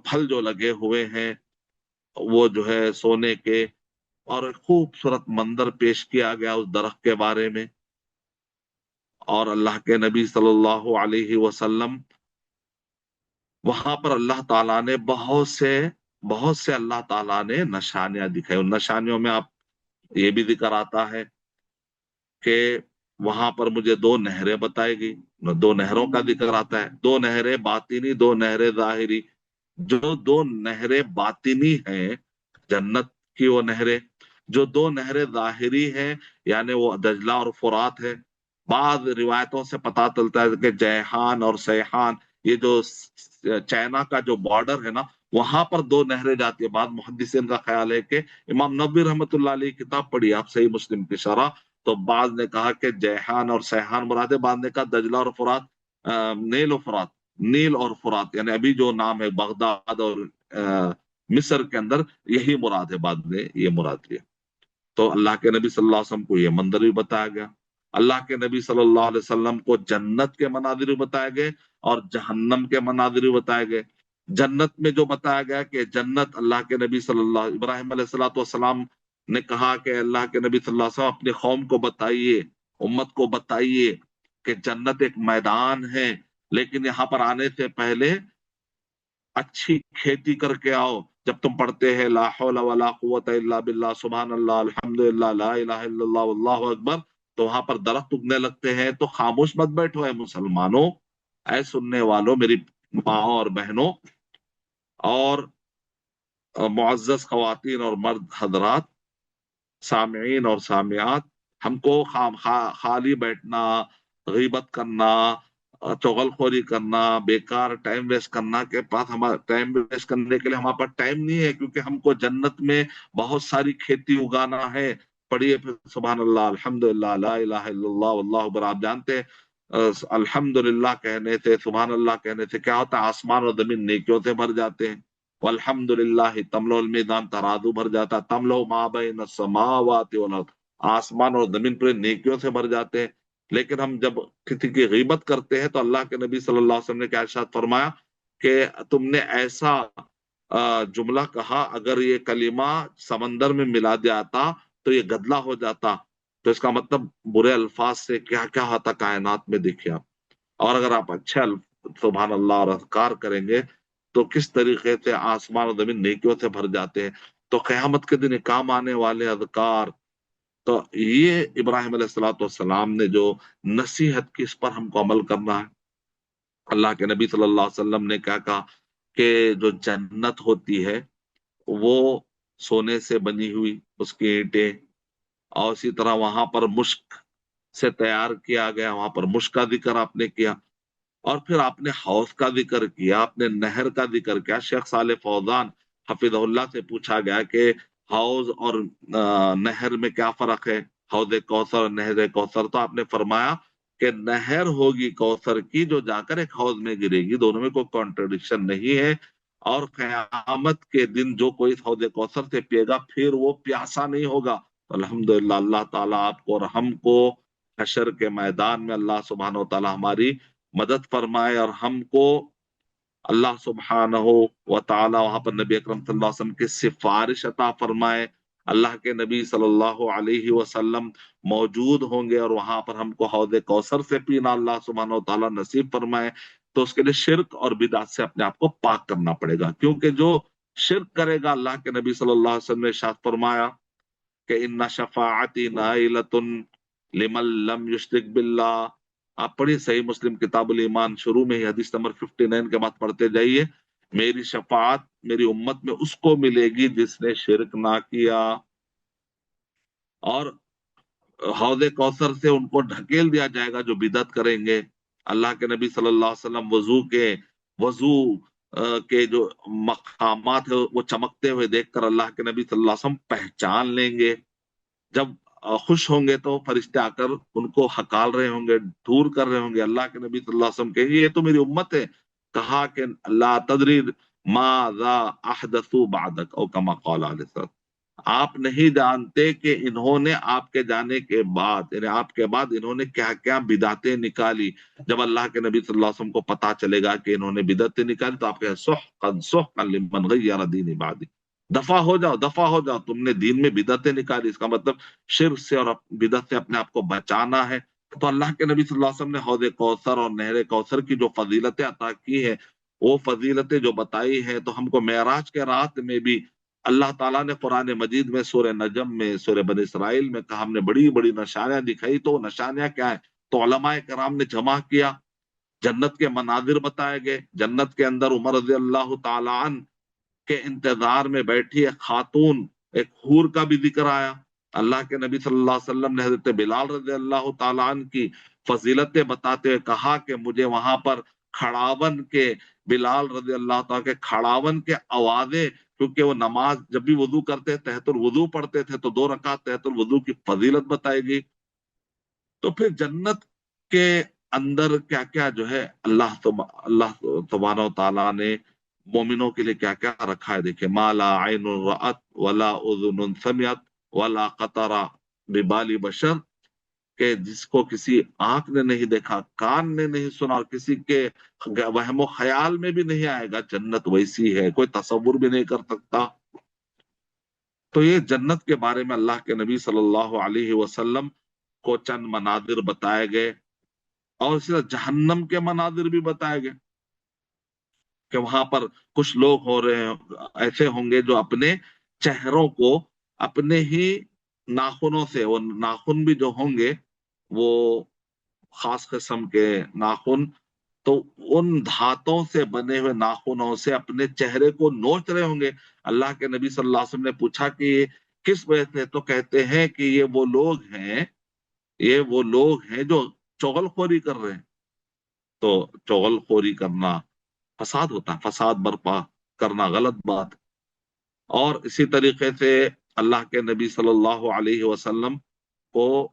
फल जो लगे हुए हैं वो जो है सोने के, और एक खूबसूरत मंजर पेश किया गया उस दरख्त के बारे में। और अल्लाह के नबी सल्लल्लाहु अलैहि वसल्लम वहां पर अल्लाह ताला ने बहुत से अल्लाह ताला ने निशानियां दिखाई। उन निशानियों में आप ये भी जिक्र आता है कि वहां पर मुझे दो नहरें बताई गई, दो नहरों का जिक्र आता है, दो नहरें बातिनी, दो नहरें जाहिरी। जो दो नहरें बातिनी हैं جنت کی وہ نہریں، جو دو نہریں ظاہری ہیں یعنی وہ دجلہ اور فرات ہے. بعض روایتوں سے پتہ چلتا ہے کہ جیحان اور سیحان، یہ جو چائنا کا جو بارڈر ہے نا، وہاں پر دو نہریں جاتی ہے. بعض محدثین کا خیال ہے کہ امام نبوی رحمۃ اللہ علیہ کی کتاب پڑھی آپ صحیح مسلم کی شرح، تو بعض نے کہا کہ جیحان اور سیحان مراد ہے، بعض نے کہا دجلہ اور فرات، نیل و فرات، نیل اور فرات یعنی ابھی جو نام ہے بغداد اور مصر کے اندر یہی مراد ہے. بعد میں یہ مراد لیا. تو اللہ کے نبی صلی اللہ علیہ وسلم کو یہ منظر بھی بتایا گیا. اللہ کے نبی صلی اللہ علیہ وسلم کو جنت کے مناظر بھی بتائے گئے اور جہنم کے مناظر بھی بتائے گئے. جنت میں جو بتایا گیا کہ جنت اللہ کے نبی صلی اللہ ابراہیم علیہ الصلوۃ والسلام نے کہا کہ اللہ کے نبی صلی اللہ علیہ وسلم اپنی قوم کو بتائیے، امت کو بتائیے کہ جنت ایک میدان ہے، لیکن یہاں پر آنے سے پہلے اچھی کھیتی کر کے آؤ. جب تم پڑھتے ہیں لا حول ولا قوت الا باللہ، سبحان اللہ، الحمدللہ، لا الہ الا اللہ، واللہ اکبر، تو وہاں پر درخت اگنے لگتے ہیں. تو خاموش مت بیٹھو اے مسلمانوں، اے سننے والوں، میری ماں اور بہنوں اور معزز خواتین اور مرد حضرات، سامعین اور سامعات، ہم کو خالی بیٹھنا، غیبت کرنا، چغل خوری کرنا، بیکار ٹائم ویسٹ کرنا کے پاس ہمارا ٹائم ویسٹ کرنے کے لیے ہمارے پاس ٹائم نہیں ہے، کیونکہ ہم کو جنت میں بہت ساری کھیتی اگانا ہے. پڑھیے پھر سبحان اللہ، الحمدللہ، لا الہ الا اللہ، واللہ اکبر. آپ جانتے ہیں الحمدللہ کہنے سے، سبحان اللہ کہنے سے کیا ہوتا ہے؟ آسمان اور زمین نیکیوں سے بھر جاتے ہیں. والحمدللہ تملؤ المیزان، ترازو بھر جاتا ہے. تملؤ ما بین السماوات والارض، آسمان اور زمین پورے نیکیوں سے بھر جاتے ہیں. لیکن ہم جب کسی کی غیبت کرتے ہیں تو اللہ کے نبی صلی اللہ علیہ وسلم نے کیا ارشاد فرمایا کہ تم نے ایسا جملہ کہا، اگر یہ کلمہ سمندر میں ملا جاتا تو یہ گدلا ہو جاتا. تو اس کا مطلب برے الفاظ سے کیا کیا ہوتا کائنات میں دیکھیں آپ. اور اگر آپ اچھے سبحان اللہ اور اذکار کریں گے تو کس طریقے سے آسمان اور زمین نیکیوں سے بھر جاتے ہیں. تو قیامت کے دن کام آنے والے اذکار، تو یہ ابراہیم علیہ السلام والسلام نے جو نصیحت کی، اس پر ہم کو عمل کرنا ہے. اللہ کے نبی صلی اللہ علیہ وسلم نے کیا کہا کہ جو جنت ہوتی ہے وہ سونے سے بنی ہوئی اس کی اینٹیں، اور اسی طرح وہاں پر مشک سے تیار کیا گیا، وہاں پر مشک کا ذکر آپ نے کیا. اور پھر آپ نے حوض کا ذکر کیا، آپ نے نہر کا ذکر کیا. شیخ صالح فوزان حفظ اللہ سے پوچھا گیا کہ حوض اور نہر میں کیا فرق ہے، حوض کوثر اور نہر کوثر. تو آپ نے فرمایا کہ نہر ہوگی کوثر کی جو جا کر ایک حوض میں گرے گی، دونوں میں کوئی کانٹرڈکشن نہیں ہے. اور قیامت کے دن جو کوئی حوض کوثر سے پیے گا پھر وہ پیاسا نہیں ہوگا. الحمدللہ اللہ تعالیٰ آپ کو اور ہم کو حشر کے میدان میں اللہ سبحانہ و تعالیٰ ہماری مدد فرمائے، اور ہم کو اللہ سبحانہ و تعالی وہاں پر نبی اکرم صلی اللہ علیہ وسلم کی سفارش عطا فرمائے. اللہ کے نبی صلی اللہ علیہ وسلم موجود ہوں گے اور وہاں پر ہم کو حوض کوثر سے پینا اللہ سبحانہ و تعالی نصیب فرمائے. تو اس کے لیے شرک اور بدعت سے اپنے آپ کو پاک کرنا پڑے گا، کیونکہ جو شرک کرے گا، اللہ کے نبی صلی اللہ علیہ وسلم نے ارشاد فرمایا کہ ان شفاعتی نائلۃ لمن لم یشرک باللہ. آپ پڑھیے صحیح مسلم کتاب الایمان، شروع میں ہی حدیث نمبر 59 کے بعد پڑھتے جائیے. میری شفاعت میری امت میں اس کو ملے گی جس نے شرک نہ کیا. اور حوض کوثر سے ان کو ڈھکیل دیا جائے گا جو بدعت کریں گے. اللہ کے نبی صلی اللہ علیہ وسلم وضو کے جو مقامات ہے وہ چمکتے ہوئے دیکھ کر اللہ کے نبی صلی اللہ علیہ وسلم پہچان لیں گے. جب خوش ہوں گے تو فرشتے آ کر ان کو ہکال رہے ہوں گے، دور کر رہے ہوں گے. اللہ کے نبی صلی اللہ علیہ وسلم کہیں گے یہ تو میری امت ہے. کہا کہ لا تدری ماذا احدثوا بعدک، او کما قال علیہ السلام، آپ نہیں جانتے کہ انہوں نے آپ کے جانے کے بعد، یعنی آپ کے بعد انہوں نے کیا کیا بدعتیں نکالی. جب اللہ کے نبی صلی اللہ علیہ وسلم کو پتا چلے گا کہ انہوں نے بدعتیں نکالی تو آپ کہیں سحقا سحقا لمن غیر دین بعدی، دفع ہو جاؤ، دفع ہو جاؤ، تم نے دین میں بدعتیں نکالی. اس کا مطلب شرک سے اور بدعت سے اپنے آپ کو بچانا ہے. تو اللہ کے نبی صلی اللہ علیہ وسلم نے حوض کوثر اور نہر کوثر کی جو فضیلتیں عطا کی ہے، وہ فضیلتیں جو بتائی ہیں، تو ہم کو معراج کے رات میں بھی اللہ تعالیٰ نے قرآن مجید میں سورہ نجم میں، سورہ بنی اسرائیل میں کہا ہم نے بڑی بڑی نشانیاں دکھائی. تو نشانیاں کیا ہیں؟ تو علماء کرام نے جمع کیا، جنت کے مناظر بتائے گئے. جنت کے اندر عمر رضی اللہ تعالیٰ عنہ کے انتظار میں بیٹھی ایک خاتون، ایک حور کا بھی ذکر آیا۔ اللہ کے نبی صلی اللہ علیہ وسلم نے حضرت بلال رضی اللہ تعالیٰ عنہ کی فضیلتیں بتاتے ہوئے کہا کہ مجھے وہاں پر کھڑاون کے، بلال رضی اللہ تعالیٰ کے کھڑاون کے آوازیں، کیونکہ وہ نماز جب بھی وضو کرتے تحت الوضو پڑھتے تھے تو 2 رکعت تحت الوضو کی فضیلت بتائے گی۔ تو پھر جنت کے اندر کیا کیا جو ہے اللہ سبحانہ و تعالیٰ نے مومنوں کے لیے کیا کیا رکھا ہے، دیکھیں، ما لا عین رأت ولا اذن سمعت ولا خطر ببال بشر، کہ جس کو کسی آنکھ نے نہیں دیکھا، کان نے نہیں سنا، اور کسی کے وہم و خیال میں بھی نہیں آئے گا جنت ویسی ہے، کوئی تصور بھی نہیں کر سکتا۔ تو یہ جنت کے بارے میں اللہ کے نبی صلی اللہ علیہ وسلم کو چند مناظر بتائے گئے، اور اسی طرح جہنم کے مناظر بھی بتائے گئے کہ وہاں پر کچھ لوگ ہو رہے ہیں، ایسے ہوں گے جو اپنے چہروں کو اپنے ہی ناخنوں سے، وہ ناخن بھی جو ہوں گے وہ خاص قسم کے ناخن، تو ان دھاتوں سے بنے ہوئے ناخنوں سے اپنے چہرے کو نوچ رہے ہوں گے۔ اللہ کے نبی صلی اللہ علیہ وسلم نے پوچھا کہ یہ کس وجہ سے، تو کہتے ہیں کہ یہ وہ لوگ ہیں جو چغل خوری کر رہے ہیں۔ تو چغل خوری کرنا فساد ہوتا ہے، فساد برپا کرنا غلط بات۔ اور اسی طریقے سے اللہ کے نبی صلی اللہ علیہ وسلم کو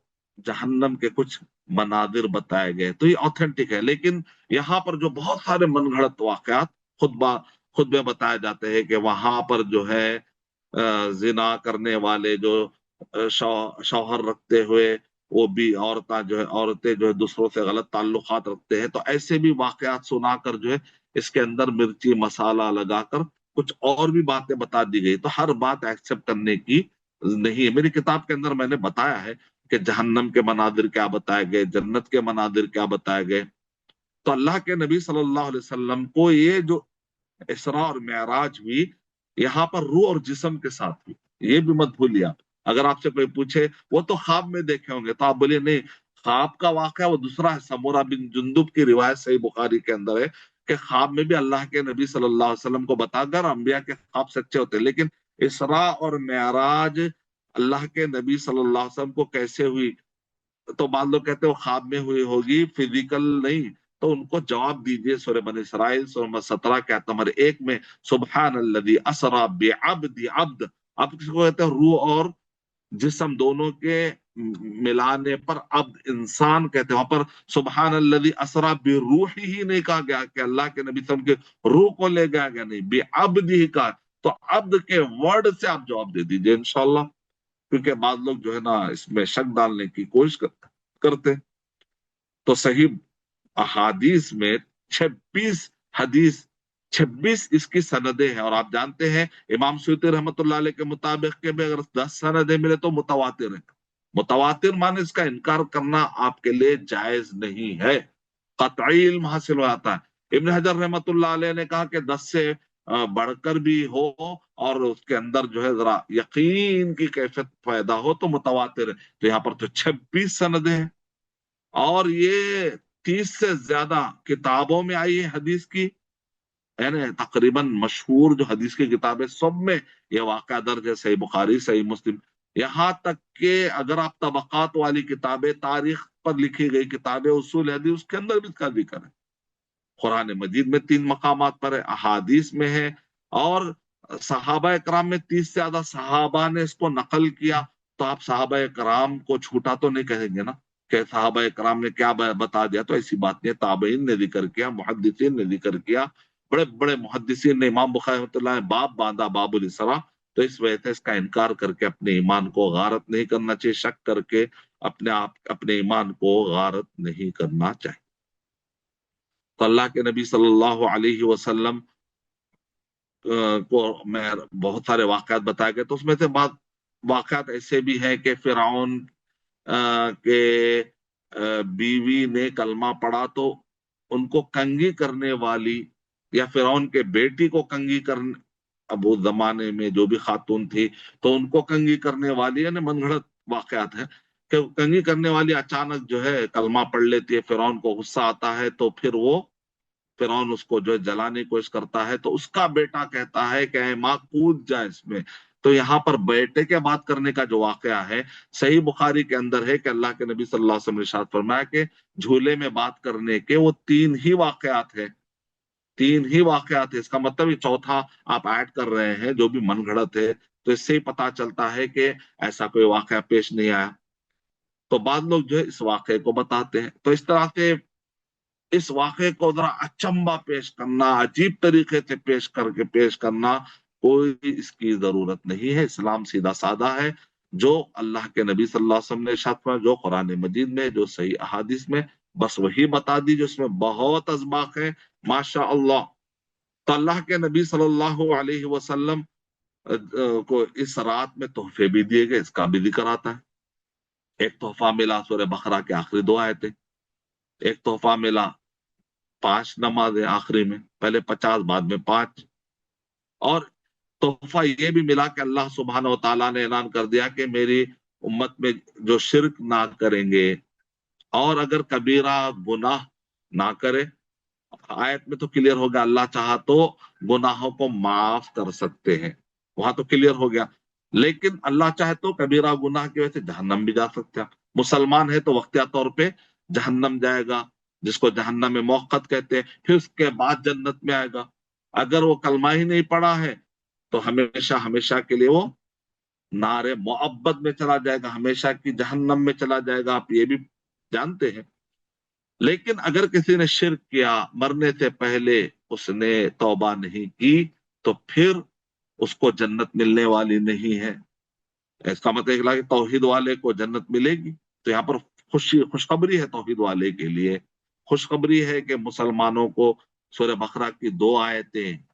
جہنم کے کچھ مناظر بتائے گئے، تو یہ آتھینٹک ہے۔ لیکن یہاں پر جو بہت سارے من گھڑت واقعات خود میں بتائے جاتے ہیں کہ وہاں پر جو ہے زنا کرنے والے جو شوہر رکھتے ہوئے وہ بھی عورتیں جو ہے دوسروں سے غلط تعلقات رکھتے ہیں، تو ایسے بھی واقعات سنا کر جو ہے اس کے اندر مرچی مسالہ لگا کر کچھ اور بھی باتیں بتا دی گئی۔ تو ہر بات ایکسپٹ کرنے کی نہیں ہے۔ میری کتاب کے اندر میں نے بتایا ہے کہ جہنم کے مناظر کیا بتائے گئے، جنت کے مناظر کیا بتائے گئے۔ تو اللہ کے نبی صلی اللہ علیہ وسلم کو یہ جو اسراء اور معراج ہوئی، یہاں پر روح اور جسم کے ساتھ ہوئی، یہ بھی مت بھولیے آپ۔ اگر آپ سے کوئی پوچھے وہ تو خواب میں دیکھے ہوں گے، تو آپ بولیے نہیں، خواب کا واقعہ وہ دوسرا ہے۔ سمورہ بن جندب کی روایت صحیح بخاری کے اندر ہے کہ خواب میں بھی اللہ کے نبی صلی اللہ علیہ وسلم کو بتا کر، انبیاء کے خواب سچے ہوتے ہیں، لیکن اسراء اور معراج اللہ کے نبی صلی اللہ علیہ وسلم کو کیسے ہوئی، تو بعض لوگ کہتے ہیں وہ خواب میں ہوئی ہوگی، فزیکل نہیں۔ تو ان کو جواب دیجئے، سورہ بنی اسرائیل سورہ نمبر 17 کے آیت نمبر 1 میں، سبحان الذی اسری بعبد عبد، اب کس کو کہتے ہیں؟ روح اور جسم دونوں کے ملانے پر عبد انسان کہتے ہیں۔ وہاں پر سبحان الذی اسری بروحہ ہی نہیں کہا گیا کہ اللہ کے نبی صلی اللہ علیہ وسلم کے روح کو لے گیا گیا، نہیں، بعبد ہی کہا۔ تو عبد کے ورڈ سے آپ جواب دے دیجئے انشاءاللہ، کیونکہ بعض لوگ جو ہے نا اس میں شک ڈالنے کی کوشش کرتے۔ تو صحیح احادیث میں 26 حدیث، 26 اس کی سندیں ہیں، اور آپ جانتے ہیں امام سیوطی رحمۃ اللہ علیہ کے مطابق کہ اگر 10 سندیں ملے تو متواتر ہے۔ متواتر مانے اس کا انکار کرنا آپ کے لیے جائز نہیں ہے، قطعی علم حاصل ہو جاتا ہے۔ ابن حجر رحمۃ اللہ علیہ نے کہا کہ 10 سے بڑھ کر بھی ہو اور اس کے اندر جو ہے ذرا یقین کی کیفیت پیدا ہو تو متواتر ہے۔ تو یہاں پر تو 26 سندیں ہیں، اور یہ 30 سے زیادہ کتابوں میں آئی ہے حدیث کی، یعنی تقریباً مشہور جو حدیث کی کتابیں سب میں یہ واقعہ درج ہے، صحیح بخاری، صحیح مسلم، یہاں تک کہ اگر آپ طبقات والی کتابیں، تاریخ پر لکھی گئی کتابیں، اصول حدیث، اس کے اندر بھی اس کا ذکر ہے۔ قرآن مجید میں 3 مقامات پر ہے، احادیث میں ہے، اور صحابہ کرام میں 30 سے زیادہ صحابہ نے اس کو نقل کیا۔ تو آپ صحابہ کرام کو چھوٹا تو نہیں کہیں گے نا کہ صحابہ کرام نے کیا بتا دیا، تو ایسی بات نہیں۔ تابعین نے ذکر کیا، محدثین نے ذکر کیا، بڑے بڑے محدثین نے، امام بخاری رحمۃ اللہ نے باب باندھا، باب الاسراء۔ تو اس وجہ سے اس کا انکار کر کے اپنے ایمان کو غارت نہیں کرنا چاہیے، شک کر کے اپنے ایمان کو غارت نہیں کرنا چاہیے۔ تو اللہ کے نبی صلی اللہ علیہ وسلم کو میں بہت سارے واقعات بتائے گئے، تو اس میں سے بعض واقعات ایسے بھی ہیں کہ فرعون کے بیوی نے کلمہ پڑھا تو ان کو کنگھی کرنے والی، یا فرعون کے بیٹی کو کنگھی کرنے، اب اس زمانے میں جو بھی خاتون تھی تو ان کو کنگھی کرنے والی، یعنی من گھڑت واقعات ہیں کہ کنگھی کرنے والی اچانک جو ہے کلمہ پڑھ لیتی ہے، فرعون کو غصہ آتا ہے تو پھر وہ फिरौन उसको जो जलाने की कोशिश करता है, तो उसका बेटा कहता है कि ऐ माँ कूद जा इसमें। तो यहाँ पर बेटे के बात करने का जो वाकया है, सही बुखारी के अंदर है कि अल्लाह के नबी सल्लल्लाहु अलैहि वसल्लम ने इरशाद फरमाया कि झूले में बात करने के वो तीन ही वाकयात है, तीन ही वाकयात है। इसका मतलब ये चौथा आप ऐड कर रहे हैं जो भी मनगढ़ंत है, तो इससे ही पता चलता है कि ऐसा कोई वाकया पेश नहीं आया। तो बाद लोग जो है इस वाकये को बताते हैं। तो इस तरह से इस वाकये को जरा अचंबा पेश करना, अजीब तरीके से पेश करना, कोई इसकी जरूरत नहीं है। इस्लाम सीधा साधा है। जो अल्लाह के नबी सल्लल्लाहु अलैहि वसल्लम ने इरशाद फरमाया, जो कुरान मजीद में, जो सही अहादीस में, बस वही बता दीजिए। उसमें बहुत अजबाक है, माशा अल्लाह। तो अल्लाह के नबी सल्लल्लाहु अलैहि वसल्लम को इस रात में तोहफे भी दिए गए, इसका भी जिक्र आता है। एक तोहफा मिला सूरह बकरा के आखिरी दो आयतें, एक तोहफा मिला 5 नमाज आखिरी में, पहले 50 बाद में 5। और तोहफा ये भी मिला कि अल्लाह सुब्हानहू व तआला ने ऐलान कर दिया कि मेरी उम्मत में जो शिरक ना करेंगे और अगर कबीरा गुनाह ना करे, आयत में तो क्लियर हो गया अल्लाह चाहा तो गुनाहों को माफ कर सकते हैं, वहां तो क्लियर हो गया। लेकिन अल्लाह चाहे तो कबीरा गुनाह की वजह से जहन्नम भी जा सकते हैं। मुसलमान है तो वक्तिया तौर पे जहन्नम जाएगा, जिसको जहन्नम में मौक़त कहते हैं, फिर उसके बाद जन्नत में आएगा। अगर वो कलमा ही नहीं पढ़ा है तो हमेशा हमेशा के लिए वो नारे मुअब्बद में चला जाएगा, हमेशा की जहन्नम में चला जाएगा, आप ये भी जानते हैं। लेकिन अगर किसी ने शिर्क किया, मरने से पहले उसने तौबा नहीं की, तो फिर उसको जन्नत मिलने वाली नहीं है। इसका मतलब कि तौहीद वाले को जन्नत मिलेगी। तो यहाँ पर खुशखबरी है तौहीद वाले के लिए। खुशखबरी है कि मुसलमानों को सूरह बकरा की दो आयतें,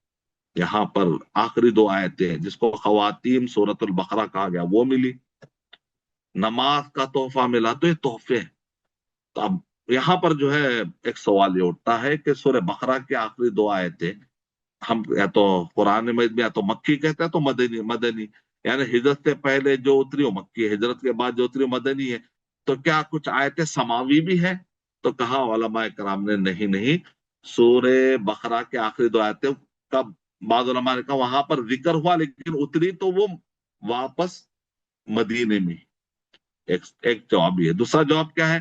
यहाँ पर आखिरी दो आयतें जिसको खवातीम सूरतुल बकरा कहा गया, वो मिली। नमाज का तोहफा मिला। तो ये तोहफे हैं। तो अब यहाँ पर जो है एक सवाल ये उठता है कि सूरह बकरा की आखिरी दो आयतें, हम या तो कुरान में या तो मक्की कहते हैं तो मदनी मदनी, यानी हिजरत से पहले जो उतरी वो मक्की है, हिजरत के बाद जो उतरी वो मदनी है। तो क्या कुछ आयतें समावी भी हैं? तो कहा उलमा कराम ने नहीं नहीं, सूरह बकरा के आखिरी दो आयतें का बाद उलमा ने कहा वहां पर जिक्र हुआ, लेकिन उतरी तो वो वापस मदीने में। एक एक जवाब ये। दूसरा जवाब क्या है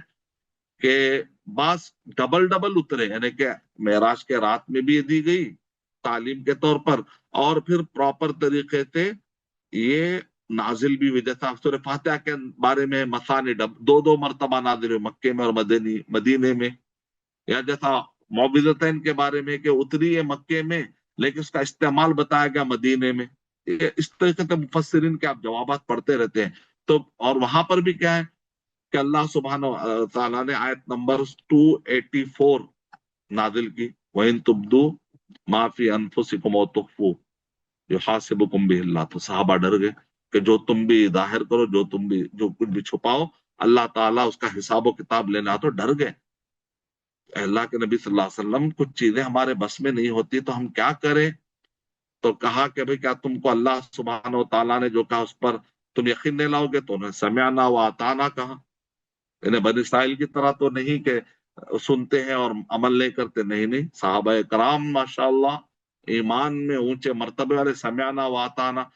कि बास डबल डबल उतरे, यानी कि मेराज के रात में भी दी गई तालीम के तौर पर, और फिर प्रॉपर तरीके से ये नाजिल भी हुई। जैसा सूरह फातिहा के बारे में मसानी दो दो मरतबा नाजिल हुई, मक्के में और मदीने में। या जैसा मौबिज़तैन के बारे में कि उतरी है मक्के में लेकिन उसका इस्तेमाल बताया गया मदीने में। इस तरीके से मुफस्सिरीन के आप जवाबात पढ़ते रहते हैं। तो और वहां पर भी क्या है कि अल्लाह सुब्हानहू तआला ने आयत नंबर 284 नाजिल की, वइन तुब्दू माफी अनफुसिकुम औ तुख्फू युहासिबुकुम बिहिल्लाह। तो सहाबा डर गए कि जो तुम भी जाहिर करो, जो कुछ भी छुपाओ, अल्लाह ताला उसका हिसाब व किताब लेना। तो डर गए। अल्लाह के नबी सल्लल्लाहु अलैहि वसल्लम, कुछ चीजें हमारे बस में नहीं होती तो हम क्या करें? तो कहा कि भाई क्या तुमको अल्लाह सुब्हानहू तआला ने जो कहा उस पर तुम यकीन नहीं लाओगे? तो उन्हें समिअना व अताना कहा। इन्हें बनी इस्राइल की तरह तो नहीं कि सुनते हैं और अमल नहीं करते, नहीं नहीं, साहबा कराम माशाअल्लाह ईमान में ऊंचे मर्तबे वाले, समिअना व अताना।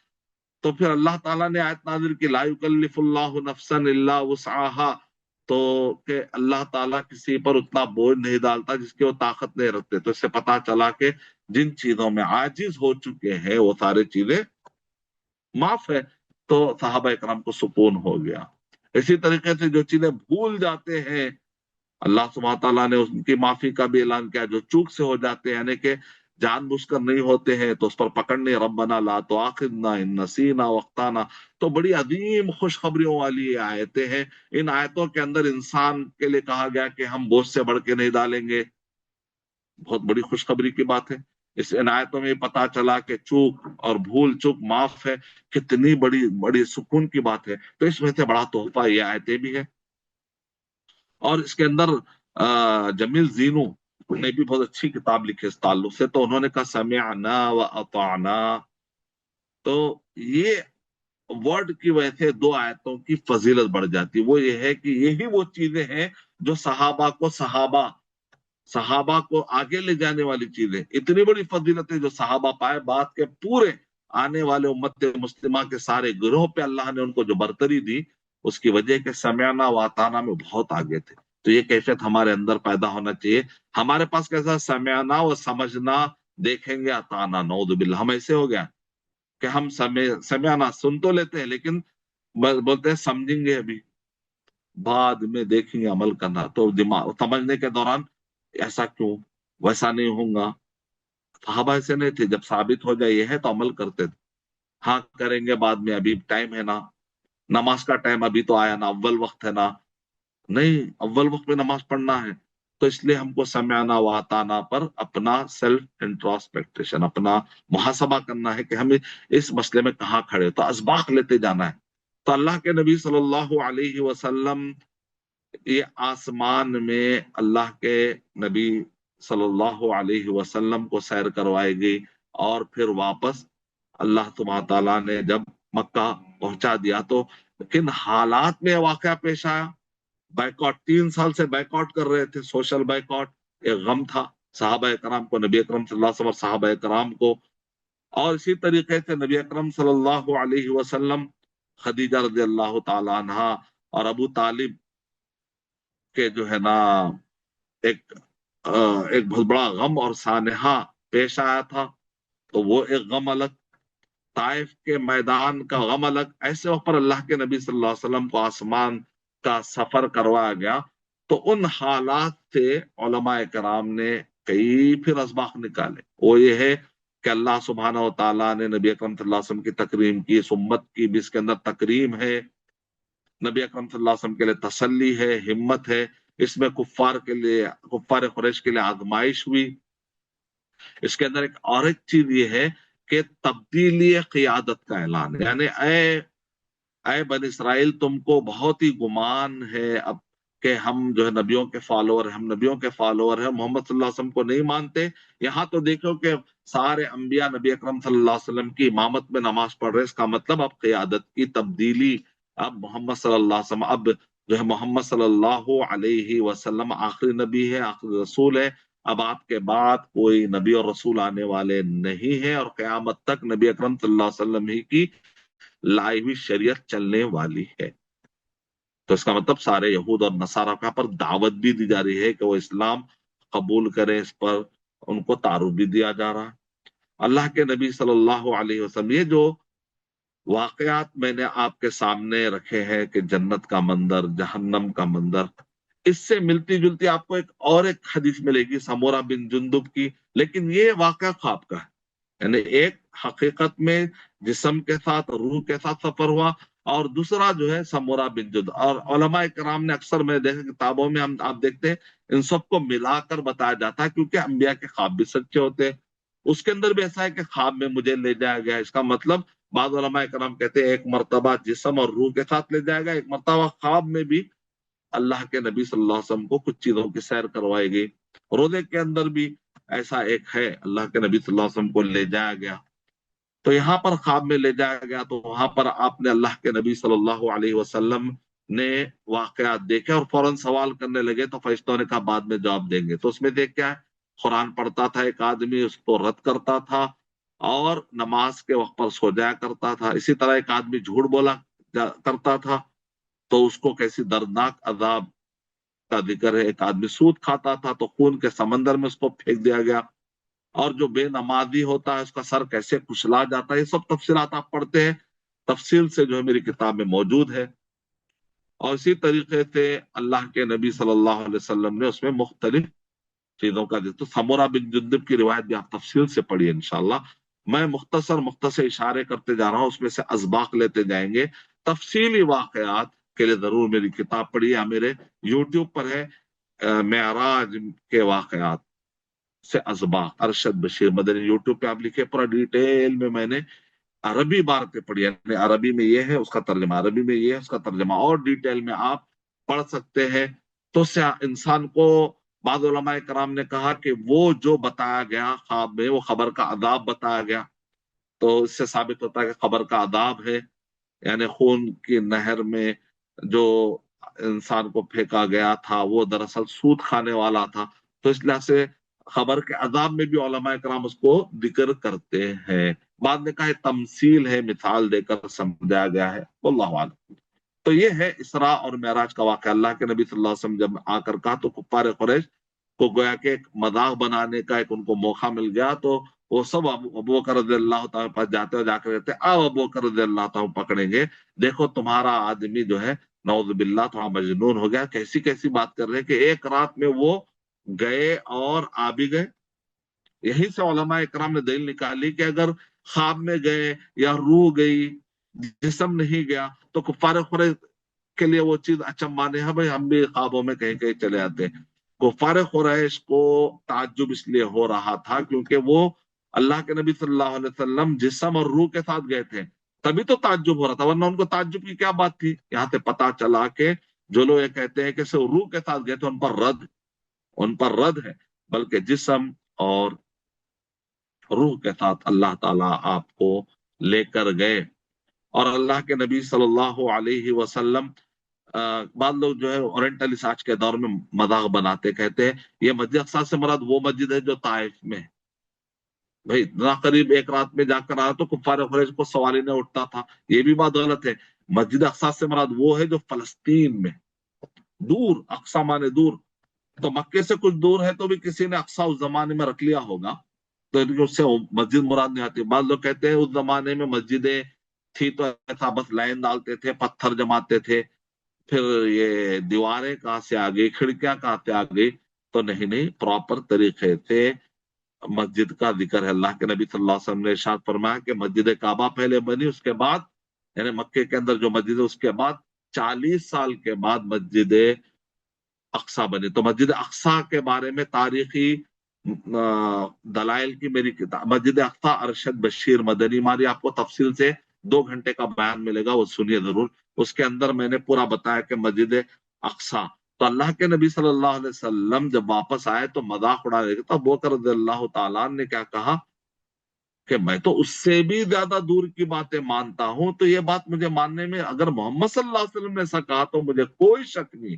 तो फिर अल्लाह ताला ने आयत नाजिल की, ला युकल्लिफुल्लाहु नफ्सन इल्ला वुसअहा। तो कि अल्लाह ताला किसी पर उतना बोझ नहीं डालता जिसकी वो ताकत नहीं रखते। तो इससे पता चला कि जिन चीजों में आजिज हो चुके हैं वो सारी चीजें माफ है। तो साहबा इकराम को सुकून हो गया। इसी तरीके से जो चीजें भूल जाते हैं, अल्लाह सुब्हानहू तआला ने उनकी माफी का भी ऐलान किया। जो चूक से हो जाते हैं, यानी कि जानबूझकर नहीं होते हैं, तो उस पर पकड़ने, रब्बना ला तुआखिजना इन नसीना वक्ताना। तो बड़ी अजीम खुशखबरियों वाली ये आयतें हैं। इन आयतों के अंदर इंसान के लिए कहा गया कि हम बोझ से बढ़ के नहीं डालेंगे। बहुत बड़ी खुशखबरी की बात है। इस इनायतों में पता चला कि चूक और भूल चूक माफ है। कितनी बड़ी बड़ी सुकून की बात है। तो इसमें से बड़ा तोहफा ये आयतें भी है। और इसके अंदर जमील जीनू ने भी बहुत अच्छी किताब लिखी इस ताल्लुक से। तो उन्होंने कहा समिअना व अताना। तो ये वर्ड की वजह से दो आयतों की फजीलत बढ़ जाती है। वो ये है कि यही वो चीजें हैं जो सहाबा को सहाबा صحابہ کو آگے لے جانے والی چیزیں، اتنی بڑی فضیلتیں جو صحابہ پائے، بعد کے پورے آنے والے امت مسلمہ کے سارے گروہ پہ اللہ نے ان کو جو برتری دی، اس کی وجہ کہ سمعنا و اطعنا میں بہت آگے تھے۔ تو یہ کیفیت ہمارے اندر پیدا ہونا چاہیے۔ ہمارے پاس کیسا سمعنا و سمجھنا، دیکھیں گے اطعنا، نعوذ باللہ ہم ایسے ہو گیا کہ ہم سمعنا سن تو لیتے ہیں، لیکن بولتے ہیں سمجھیں گے ابھی، بعد میں دیکھیں گے عمل کرنا، تو دماغ سمجھنے کے دوران ایسا کیوں، ویسا نہیں ہوں گا۔ صحابہ ایسے نہیں تھے، جب ثابت ہو جائے یہ ہے تو عمل کرتے تھے۔ ہاں کریں گے بعد میں، ابھی ٹائم ہے نا، نماز کا ٹائم ابھی تو آیا نا، اول وقت ہے نا، نہیں اول وقت میں نماز پڑھنا ہے۔ تو اس لیے ہم کو سمعنا و اطعنا پر اپنا سیلف انٹروسپیکٹیشن، اپنا محاسبہ کرنا ہے کہ ہم اس مسئلے میں کہاں کھڑے ہو، تو اسباق لیتے جانا ہے۔ تو اللہ کے نبی صلی اللہ علیہ وسلم، یہ آسمان میں اللہ کے نبی صلی اللہ علیہ وسلم کو سیر کروائی گئی، اور پھر واپس اللہ سبحانہ تعالیٰ نے جب مکہ پہنچا دیا تو کن حالات میں واقعہ پیش آیا۔ بائیکاٹ، 3 سال سے بائیکاٹ کر رہے تھے، سوشل بائیکاٹ، ایک غم تھا صحابہ کرام کو، نبی اکرم صلی اللہ علیہ وسلم اور صحابہ کرام کو۔ اور اسی طریقے سے نبی اکرم صلی اللہ علیہ وسلم، خدیجہ رضی اللہ تعالی عنہا اور ابو طالب کے جو ہے نا ایک ایک بہت بڑا غم اور سانحہ پیش آیا تھا، تو وہ ایک غم الگ، طائف کے میدان کا غم الگ۔ ایسے وقت پر اللہ کے نبی صلی اللہ علیہ وسلم کو آسمان کا سفر کروایا گیا، تو ان حالات سے علماء کرام نے کئی پھر اسباق نکالے۔ وہ یہ ہے کہ اللہ سبحانہ و تعالیٰ نے نبی اکرم صلی اللہ علیہ وسلم کی تکریم کی، اس امت کی بھی اس کے اندر تکریم ہے، نبی اکرم صلی اللہ علیہ وسلم کے لیے تسلی ہے، ہمت ہے۔ اس میں کفار قریش کے لیے آزمائش ہوئی۔ اس کے اندر اور ایک چیز یہ ہے کہ تبدیلی قیادت کا اعلان ہے، یعنی اے بنی اسرائیل، تم کو بہت ہی گمان ہے اب کہ ہم جو ہے نبیوں کے فالوور، ہم نبیوں کے فالوور ہیں، محمد صلی اللہ علیہ وسلم کو نہیں مانتے۔ یہاں تو دیکھو کہ سارے انبیاء نبی اکرم صلی اللہ علیہ وسلم کی امامت میں نماز پڑھ رہے، اس کا مطلب اب قیادت کی تبدیلی، اب محمد صلی اللہ علیہ وسلم، اب جو ہے محمد صلی اللہ علیہ وسلم آخری نبی ہے، آخری رسول ہے۔ اب آپ کے بعد کوئی نبی اور رسول آنے والے نہیں ہیں، اور قیامت تک نبی اکرم صلی اللہ علیہ وسلم ہی کی لائی ہوئی شریعت چلنے والی ہے۔ تو اس کا مطلب سارے یہود اور نصارہ کا پر دعوت بھی دی جا رہی ہے کہ وہ اسلام قبول کریں، اس پر ان کو تعارف بھی دیا جا رہا ہے۔ اللہ کے نبی صلی اللہ علیہ وسلم، یہ جو واقعات میں نے آپ کے سامنے رکھے ہیں کہ جنت کا منظر، جہنم کا منظر، اس سے ملتی جلتی آپ کو ایک حدیث ملے گی سمورہ بن جندب کی، لیکن یہ واقعہ خواب کا ہے۔ یعنی ایک حقیقت میں جسم کے ساتھ، روح کے ساتھ سفر ہوا، اور دوسرا جو ہے سمورہ بن جندب، اور علماء کرام نے اکثر میں دیکھا کتابوں میں آپ دیکھتے ہیں ان سب کو ملا کر بتایا جاتا ہے، کیونکہ انبیاء کے خواب بھی سچے ہوتے ہیں۔ اس کے اندر بھی ایسا ہے کہ خواب میں مجھے لے جایا گیا، اس کا مطلب بعض علماء کرام کہتے ہیں ایک مرتبہ جسم اور روح کے ساتھ لے جائے گا، ایک مرتبہ خواب میں بھی اللہ کے نبی صلی اللہ علیہ وسلم کو کچھ چیزوں کی سیر کروائی گئی۔ روزے کے اندر بھی ایسا ایک ہے، اللہ کے نبی صلی اللہ علیہ وسلم کو لے جایا گیا، تو یہاں پر خواب میں لے جایا گیا، تو وہاں پر آپ نے اللہ کے نبی صلی اللہ علیہ وسلم نے واقعات دیکھے، اور فوراً سوال کرنے لگے، تو فرشتوں نے کہا بعد میں جواب دیں گے۔ تو اس میں دیکھ کیا ہے، قرآن پڑھتا تھا ایک آدمی، اس کو رد کرتا تھا، اور نماز کے وقت پر سو جایا کرتا تھا۔ اسی طرح ایک آدمی جھوٹ بولا کرتا تھا، تو اس کو کیسی دردناک عذاب کا ذکر ہے۔ ایک آدمی سود کھاتا تھا، تو خون کے سمندر میں اس کو پھینک دیا گیا، اور جو بے نمازی ہوتا ہے اس کا سر کیسے کچلا جاتا ہے، یہ سب تفصیلات آپ پڑھتے ہیں، تفصیل سے جو ہے میری کتاب میں موجود ہے۔ اور اسی طریقے سے اللہ کے نبی صلی اللہ علیہ وسلم نے اس میں مختلف چیزوں کا، تو سمورہ بن جندب کی روایت بھی آپ تفصیل سے پڑھیے انشاءاللہ۔ میں مختصر اشارے کرتے جا رہا ہوں، اس میں سے اسباق لیتے جائیں گے۔ تفصیلی واقعات کے لیے ضرور میری کتاب پڑھیے، میرے یوٹیوب پر ہے معراج کے واقعات سے اسباق، ارشد بشیر مدنی، یوٹیوب پہ آپ لکھے، پورا ڈیٹیل میں نے عربی عبارتیں پڑھی، یعنی عربی میں یہ ہے اس کا ترجمہ، عربی میں یہ ہے اس کا ترجمہ، اور ڈیٹیل میں آپ پڑھ سکتے ہیں۔ تو اس سے انسان کو، بعض علماء کرام نے کہا کہ وہ جو بتایا گیا خواب میں، وہ خبر کا عذاب بتایا گیا، تو اس سے ثابت ہوتا ہے کہ خبر کا عذاب ہے، یعنی خون کی نہر میں جو انسان کو پھینکا گیا تھا وہ دراصل سود کھانے والا تھا۔ تو اس لحاظ سے خبر کے عذاب میں بھی علماء کرام اس کو ذکر کرتے ہیں. بعد نے کہا تمثیل ہے، مثال دے کر سمجھایا گیا ہے. واللہ اعلم. تو یہ ہے اسراء اور معراج کا واقعہ. اللہ کے نبی صلی اللہ علیہ وسلم جب آ کر کہا تو کفار قریش کو گویا کہ ایک مذاق بنانے کا ایک ان کو موقع مل گیا. تو وہ سب ابو بکر رضی اللہ تعالیٰ پاس جاتے اور جا کر کہتے اب ابو بکر رضی اللہ تعالیٰ پکڑیں گے، دیکھو تمہارا آدمی جو ہے نعوذ باللہ تھوڑا مجنون ہو گیا، کیسی کیسی بات کر رہے ہیں کہ ایک رات میں وہ گئے اور آ بھی گئے. یہی سے علماء اکرام نے دلیل نکالی کہ اگر خواب میں گئے یا روح گئی، جسم نہیں گیا، تو کفار قریش کے لیے وہ چیز اچنبھا نہیں ہے. بھائی ہم بھی خوابوں میں کہیں کہیں چلے آتے ہیں. کفار قریش کو تعجب اس لیے ہو رہا تھا کیونکہ وہ اللہ کے نبی صلی اللہ علیہ وسلم جسم اور روح کے ساتھ گئے تھے، تبھی تو تعجب ہو رہا تھا، ورنہ ان کو تعجب کی کیا بات تھی. یہاں سے پتا چلا کہ جو لوگ یہ کہتے ہیں کہ صرف روح کے ساتھ گئے تھے ان پر رد ہے، بلکہ جسم اور روح کے ساتھ اللہ تعالیٰ آپ کو لے کر گئے. اور اللہ کے نبی صلی اللہ علیہ وسلم بعض لوگ جو ہے اورینٹلسٹ آج کے دور میں مذاق بناتے، کہتے ہیں یہ مسجد اقصی سے مراد وہ مسجد ہے جو طائف میں ہے. بھائی اتنا قریب ایک رات میں جا کر آیا تو کفار قریش کو سوال ہی نہیں اٹھتا تھا. یہ بھی بات غلط ہے. مسجد اقصی سے مراد وہ ہے جو فلسطین میں دور، اقصی مانے دور، تو مکے سے کچھ دور ہے تو بھی کسی نے اقصی اس زمانے میں رکھ لیا ہوگا، تو اس سے مسجد مراد نہیں آتی. بعض لوگ کہتے ہیں اس زمانے میں مسجدیں تھی تو ایسا بس لائن ڈالتے تھے، پتھر جماتے تھے، پھر یہ دیواریں کہاں سے آ گئی، کھڑکیاں کہاں سے آ گئی. تو نہیں، پراپر طریقے سے مسجد کا ذکر ہے. اللہ کے نبی صلی اللہ علیہ وسلم نے ارشاد فرمایا کہ مسجد کعبہ پہلے بنی، اس کے بعد یعنی مکے کے اندر جو مسجد ہے اس کے بعد 40 سال کے بعد مسجد اقصی بنی. تو مسجد اقصی کے بارے میں تاریخی دلائل کی میری کتاب مسجد اقصی ارشد بشیر مدنی ماری، آپ کو تفصیل سے 2 گھنٹے کا بیان ملے گا، وہ سنیے ضرور. اس کے اندر میں نے پورا بتایا کہ مسجد اقصی. تو اللہ کے نبی صلی اللہ علیہ وسلم جب واپس آئے تو مذاق اڑانے لگے. تو ابو بکر رضی اللہ تعالیٰ نے کیا کہا کہ میں تو اس سے بھی زیادہ دور کی باتیں مانتا ہوں، تو یہ بات مجھے ماننے میں اگر محمد صلی اللہ علیہ وسلم نے ایسا کہا تو مجھے کوئی شک نہیں.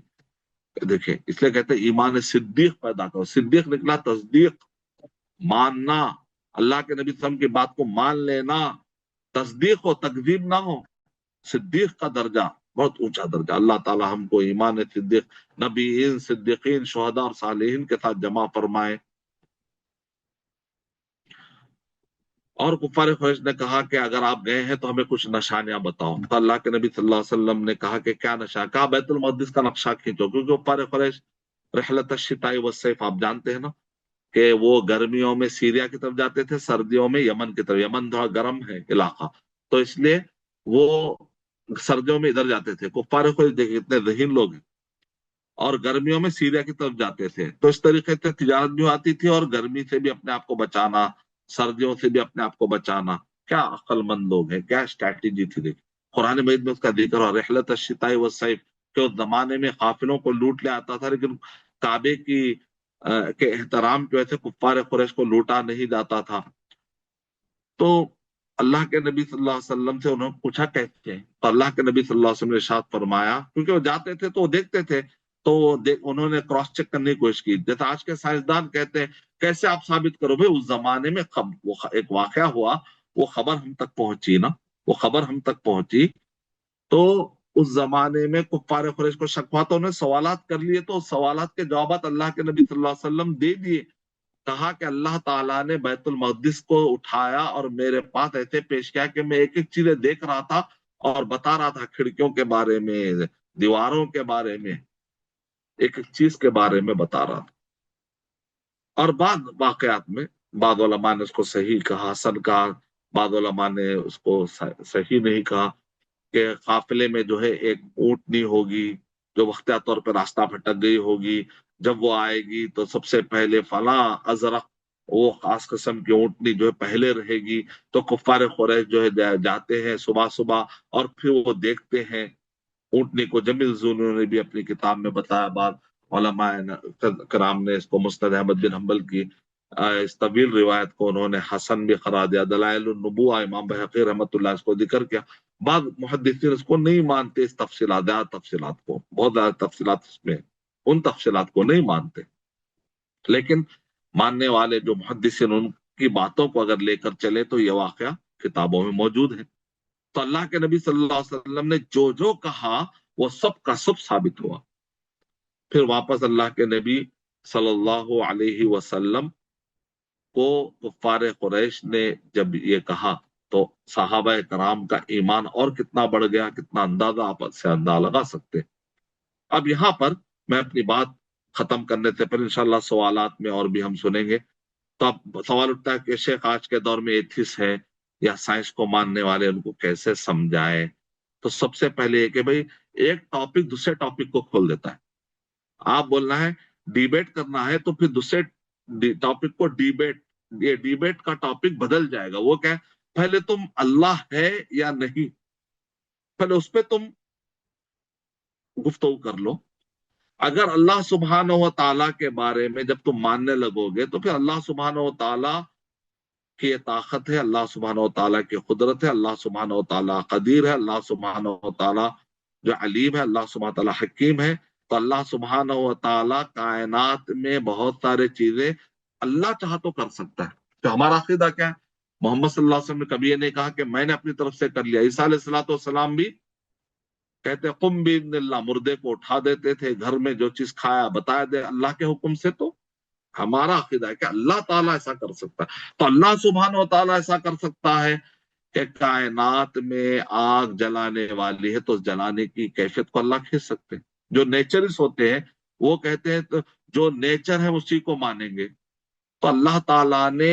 دیکھیں اس لیے کہتے ہیں ایمان صدیق پیدا کرو. صدیق نکلا تصدیق، ماننا، اللہ کے نبی صلی اللہ علیہ وسلم کی بات کو مان لینا، تصدیق ہو تکذیب نہ ہو. صدیق کا درجہ بہت اونچا درجہ. اللہ تعالی ہم کو ایمان صدیق، نبیین، صدیقین، شہداء اور صالحین کے ساتھ جمع فرمائے. اور کفار قریش نے کہا کہ اگر آپ گئے ہیں تو ہمیں کچھ نشانیاں بتاؤ. تو اللہ کے نبی صلی اللہ علیہ وسلم نے کہا کہ کیا نشان؟ کہا بیت المقدس کا نقشہ کھینچو، کیونکہ کفار قریش رحلت الشتاء والصیف آپ جانتے ہیں نا کہ وہ گرمیوں میں سیریا کی طرف جاتے تھے، سردیوں میں یمن کی طرف. یمن تھوڑا گرم ہے علاقہ، تو اس لیے وہ سردیوں میں ادھر جاتے تھے. کفار قریش دیکھیں اتنے ذہین لوگ ہیں، اور گرمیوں میں سیریا کی طرف جاتے تھے. تو اس طریقے سے تجارت بھی آتی تھی اور گرمی سے بھی اپنے آپ کو بچانا، سردیوں سے بھی اپنے آپ کو بچانا. کیا عقل مند لوگ ہیں، کیا اسٹریٹجی تھی. دیکھ قرآن مجید میں اس کا ذکر ہوا رحلت الشتاء والصیف، کہ اس زمانے میں قافلوں کو لوٹ لے آتا تھا، لیکن کعبے کی کے احترام کی وجہ سے کفار قریش کو لوٹا نہیں جاتا تھا. تو اللہ کے نبی صلی اللہ علیہ وسلم سے انہوں نے پوچھا کیسے، تو اللہ کے نبی صلی اللہ علیہ وسلم نے ارشاد فرمایا، کیونکہ وہ جاتے تھے تو وہ دیکھتے تھے، تو انہوں نے کراس چیک کرنے کی کوشش کی. جیسے آج کے سائنسدان کہتے ہیں کیسے آپ ثابت کرو. بھائی اس زمانے میں ایک واقعہ ہوا، وہ خبر ہم تک پہنچی نا، وہ خبر ہم تک پہنچی، تو اس زمانے میں کفار قریش کو شک ہوا تو انہوں نے سوالات کر لیے، تو سوالات کے جوابات اللہ کے نبی صلی اللہ علیہ وسلم دے دیے. کہا کہ اللہ تعالیٰ نے بیت المقدس کو اٹھایا اور میرے پاس ایسے پیش کیا کہ میں ایک ایک چیزیں دیکھ رہا تھا اور بتا رہا تھا، کھڑکیوں کے بارے میں، دیواروں کے بارے میں، ایک ایک چیز کے بارے میں بتا رہا تھا. اور بعض واقعات میں بعض علماء نے اس کو صحیح کہا، حسن کہا، بعض علماء نے اس کو صحیح نہیں کہا کہ قافلے میں جو ہے ایک اونٹنی ہوگی جو وقتہ طور پہ راستہ بھٹک گئی ہوگی، جب وہ آئے گی تو سب سے پہلے فلاں ازرق، وہ خاص قسم کی اونٹنی جو ہے پہلے رہے گی. تو کفار قریش جو ہے جاتے ہیں صبح صبح اور پھر وہ دیکھتے ہیں اونٹنی کو. جمیل زونو نے بھی اپنی کتاب میں بتایا، بعض علماء کرام نے اس کو مسند احمد بن حنبل کی اس طویل روایت کو انہوں نے حسن بھی قرار دیا. دلائل النبوہ امام بحقی رحمۃ اللہ اس کو ذکر کیا. بعض محدثین اس کو نہیں مانتے، اس تفصیلات، زیادہ تفصیلات کو، بہت زیادہ تفصیلات اس میں، ان تفصیلات کو نہیں مانتے. لیکن ماننے والے جو محدثین ان کی باتوں کو اگر لے کر چلے تو یہ واقعہ کتابوں میں موجود ہے. تو اللہ کے نبی صلی اللہ علیہ وسلم نے جو جو کہا وہ سب کا سب ثابت ہوا. پھر واپس اللہ کے نبی صلی اللہ علیہ وسلم کو کفار قریش نے جب یہ کہا تو صحابہ کرام کا ایمان اور کتنا بڑھ گیا، کتنا اندازہ آپ سے اندازہ لگا سکتے. اب یہاں پر میں اپنی بات ختم کرنے سے پہلے انشاءاللہ سوالات میں اور بھی ہم سنیں گے. تو اب سوال اٹھتا ہے کہ شیخ آج کے دور میں ایتھس ہے یا سائنس کو ماننے والے، ان کو کیسے سمجھائے؟ تو سب سے پہلے یہ کہ بھائی ایک ٹاپک دوسرے ٹاپک کو کھول دیتا ہے. آپ بولنا ہے ڈیبیٹ کرنا ہے تو پھر دوسرے ٹاپک کو ڈیبیٹ، یہ ڈیبیٹ کا ٹاپک بدل جائے گا. وہ کیا ہے؟ پہلے تم اللہ ہے یا نہیں، پہلے اس پہ تم گفتگو کر لو. اگر اللہ سبحانہ و تعالیٰ کے بارے میں جب تم ماننے لگو گے تو پھر اللہ سبحانہ و تعالیٰ کی یہ طاقت ہے، اللہ سبحانہ و تعالیٰ کی قدرت ہے، اللہ سبحانہ و تعالیٰ قدیر ہے، اللہ سبحانہ و تعالیٰ جو علیم ہے، اللہ سبحانہ و تعالیٰ حکیم ہے. تو اللہ سبحانہ و تعالیٰ کائنات میں بہت سارے چیزیں اللہ چاہا تو کر سکتا ہے. تو ہمارا عقیدہ کیا ہے؟ محمد صلی اللہ علیہ وسلم نے کبھی یہ نہیں کہا کہ میں نے اپنی طرف سے کر لیا. عیسیٰ علیہ السلام بھی کہتے قم باذن اللہ، مردے کو اٹھا دیتے تھے، گھر میں جو چیز کھایا بتایا دے اللہ کے حکم سے. تو ہمارا عقیدہ ہے کہ اللہ تعالیٰ ایسا کر سکتا ہے. تو اللہ سبحانہ و تعالیٰ ایسا کر سکتا ہے کہ کائنات میں آگ جلانے والی ہے تو اس جلانے کی کیفیت کو اللہ کھینچ سکتے ہیں. جو نیچرس ہوتے ہیں وہ کہتے ہیں تو جو نیچر ہے اسی کو مانیں گے. تو اللہ تعالیٰ نے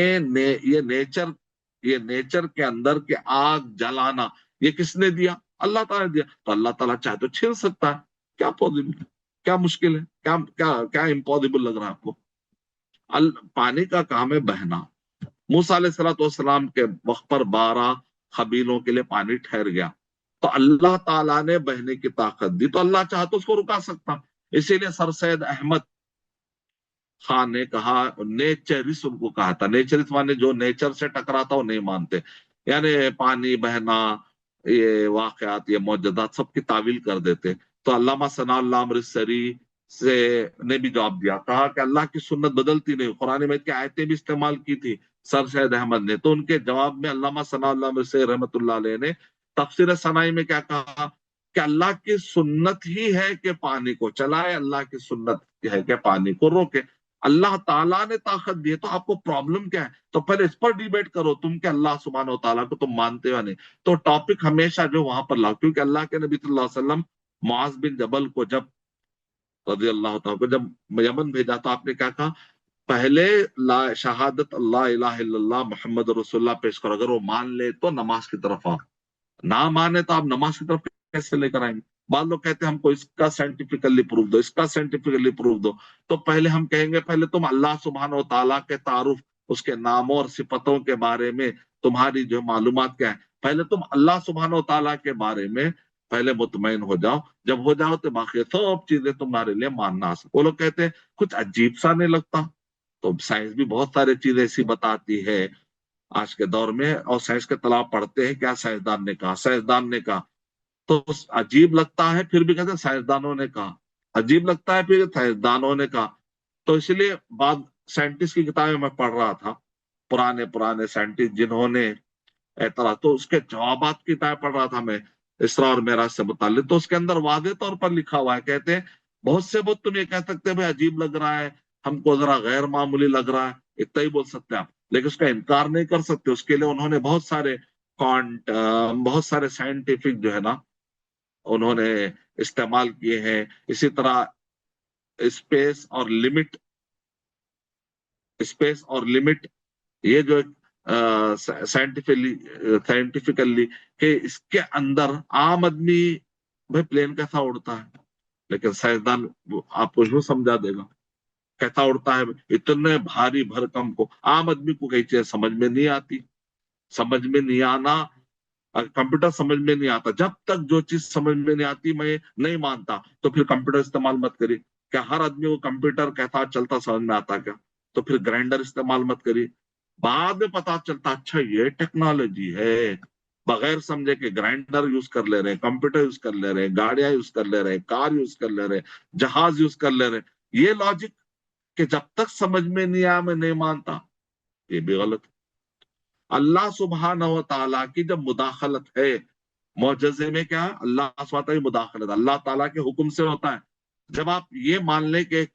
یہ نیچر کے اندر کے آگ جلانا یہ کس نے دیا؟ اللہ تعالیٰ نے دیا. تو اللہ تعالیٰ چاہے تو چھین سکتا ہے. کیا پوزیبل، کیا مشکل ہے، کیا کیا کیا امپوسیبل لگ رہا ہے آپ کو؟ پانی کا کام ہے بہنا. موسیٰ علیہ السلام کے وقت پر 12 قبیلوں کے لیے پانی ٹھہر گیا. تو اللہ تعالیٰ نے بہنے کی طاقت دی، تو اللہ چاہا تو اس کو رکا سکتا. اسی لیے سر سید احمد خان نے کہا، نیچرس ان کو کہا تھا. نیچرس مانے جو نیچر سے ٹکراتا وہ نہیں مانتے. یعنی پانی بہنا، یہ واقعات، یہ معجزات سب کی تعویل کر دیتے. تو علامہ ثناء اللہ امرتسری سے نے بھی جواب دیا، کہا کہ اللہ کی سنت بدلتی نہیں. قرآن میں کی آیتیں بھی استعمال کی تھی سر سید احمد نے. تو ان کے جواب میں علامہ ثناء اللہ امرتسری رحمۃ اللہ علیہ نے تفسیر ثنائی میں کیا کہا کہ اللہ کی سنت ہی ہے کہ پانی کو چلائے، اللہ کی سنت ہے کہ پانی کو روکے. اللہ تعالیٰ نے طاقت دی ہے، تو آپ کو پرابلم کیا ہے؟ تو پہلے اس پر ڈیبیٹ کرو تم کہ اللہ سبحانہ و تعالیٰ کو تم مانتے ہو نہیں. تو ٹاپک ہمیشہ جو وہاں پر لاؤ، کیونکہ اللہ کے نبی صلی اللہ علیہ وسلم معاذ بن جبل کو جب رضی اللہ تعالیٰ کو جب یمن بھیجا تو آپ نے کیا کہا؟ پہلے شہادت اللہ الہ الا اللہ محمد رسول اللہ پیش کرو، اگر وہ مان لے تو نماز کی طرف آؤ، نہ مانے تو آپ نماز کی طرف کیسے لے کر آئیں گے؟ بعض لوگ کہتے ہیں ہم کو اس کا سائنٹیفکلی پروف دو، اس کا سائنٹیفکلی پروف دو. تو پہلے ہم کہیں گے پہلے تم اللہ سبحانہ و تعالیٰ کے تعارف، اس کے ناموں اور صفتوں کے بارے میں تمہاری جو معلومات کیا ہے، پہلے تم اللہ سبحانہ و تعالیٰ کے بارے میں پہلے مطمئن ہو جاؤ. جب ہو جاؤ تو باقی سب چیزیں تمہارے لیے ماننا آ سکے. وہ لوگ کہتے ہیں کچھ عجیب سا نہیں لگتا؟ تو سائنس بھی بہت ساری چیزیں ایسی بتاتی ہے آج کے دور میں، اور سائنس کے طلاب پڑھتے ہیں کیا سائنسدان نے کہا، سائنسدان نے کہا. تو عجیب لگتا ہے پھر بھی کہتے ہیں سائنسدانوں نے کہا، عجیب لگتا ہے پھر سائنسدانوں نے کہا. تو اسی لیے بعض سائنٹسٹ کی کتابیں میں پڑھ رہا تھا، پرانے سائنٹسٹ جنہوں نے اعتراض، تو اس کے جوابات کی کتابیں پڑھ رہا تھا میں اسراء اور معراج سے متعلق. تو اس کے اندر واضح طور پر لکھا ہوا ہے، کہتے ہیں بہت سے بہت تم یہ کہہ سکتے ہیں بھائی عجیب لگ رہا ہے، ہم کو ذرا غیر معمولی لگ رہا ہے، اتنا ہی بول سکتے ہیں آپ، لیکن اس کا انکار نہیں کر سکتے. اس کے لیے انہوں نے بہت سارے سائنٹیفک جو ہے نا انہوں نے استعمال کیے ہیں. اسی طرح اسپیس اور لمٹ یہ جو سائنٹیفکلی کہ اس کے اندر عام آدمی بھائی پلین کیسا اڑتا ہے، لیکن سائنسدان آپ کو یوں سمجھا دے گا کیسا اڑتا ہے. اتنے بھاری بھرکم کو عام آدمی کو کئی چیز سمجھ میں نہیں آتی. سمجھ میں نہیں آنا، کمپیوٹر سمجھ میں نہیں آتا. جب تک جو چیز سمجھ میں نہیں آتی میں نہیں مانتا. تو پھر کمپیوٹر استعمال مت کری. کیا ہر آدمی کو کمپیوٹر کیسا چلتا سمجھ میں آتا کیا؟ تو پھر گرائنڈر استعمال مت کری. بعد میں پتا چلتا اچھا یہ ٹیکنالوجی ہے، بغیر سمجھے کہ گرائنڈر یوز کر لے رہے ہیں، کمپیوٹر یوز کر لے رہے ہیں، گاڑیاں یوز کر لے رہے ہیں، کار یوز کر لے رہے ہیں، جہاز یوز کر لے رہے ہیں. یہ لاجک کہ जब तक समझ में नहीं आया मैं नहीं मानता, ये भी गलत है। अल्लाह सुब्हानहू व तआला की जब मुदाखलत है, मुअज्जज़े में क्या है, अल्लाह सुब्हानहू व तआला की मुदाखलत अल्लाह ताला के हुक्म से होता है। जब आप ये मान लें कि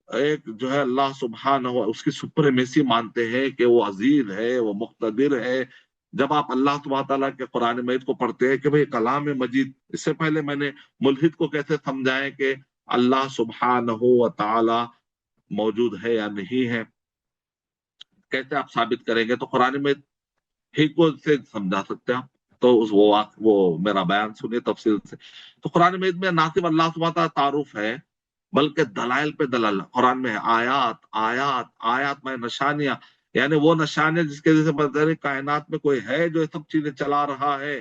एक जो है अल्लाह सुब्हानहू उसकी सुप्रीमेसी मानते हैं कि वो अजीज है, वो मुक्तदिर है, जब आप अल्लाह सुब्हानहू तआला के कुरान मजीद को पढ़ते हैं कि भाई कलाम मजीद, इससे पहले मैंने मुल्हिद को कैसे समझाएं कि अल्लाह सुब्हानहू व तआला मौजूद है या नहीं है, कैसे आप साबित करेंगे? तो कुरान में ही को से समझा सकते हैं आप। तो उस वो मेरा बयान सुनिए तफसील से। तो कुरान में ना सिर्फ अल्लाह सुब्हानहू तआला तारुफ है, बल्कि दलाइल पे दलाल कुरान में है। आयात आयात आयात में निशानियां, यानी वो निशानियां जिसके वजह से पता है कायनात में कोई है जो ये सब चीजें चला रहा है।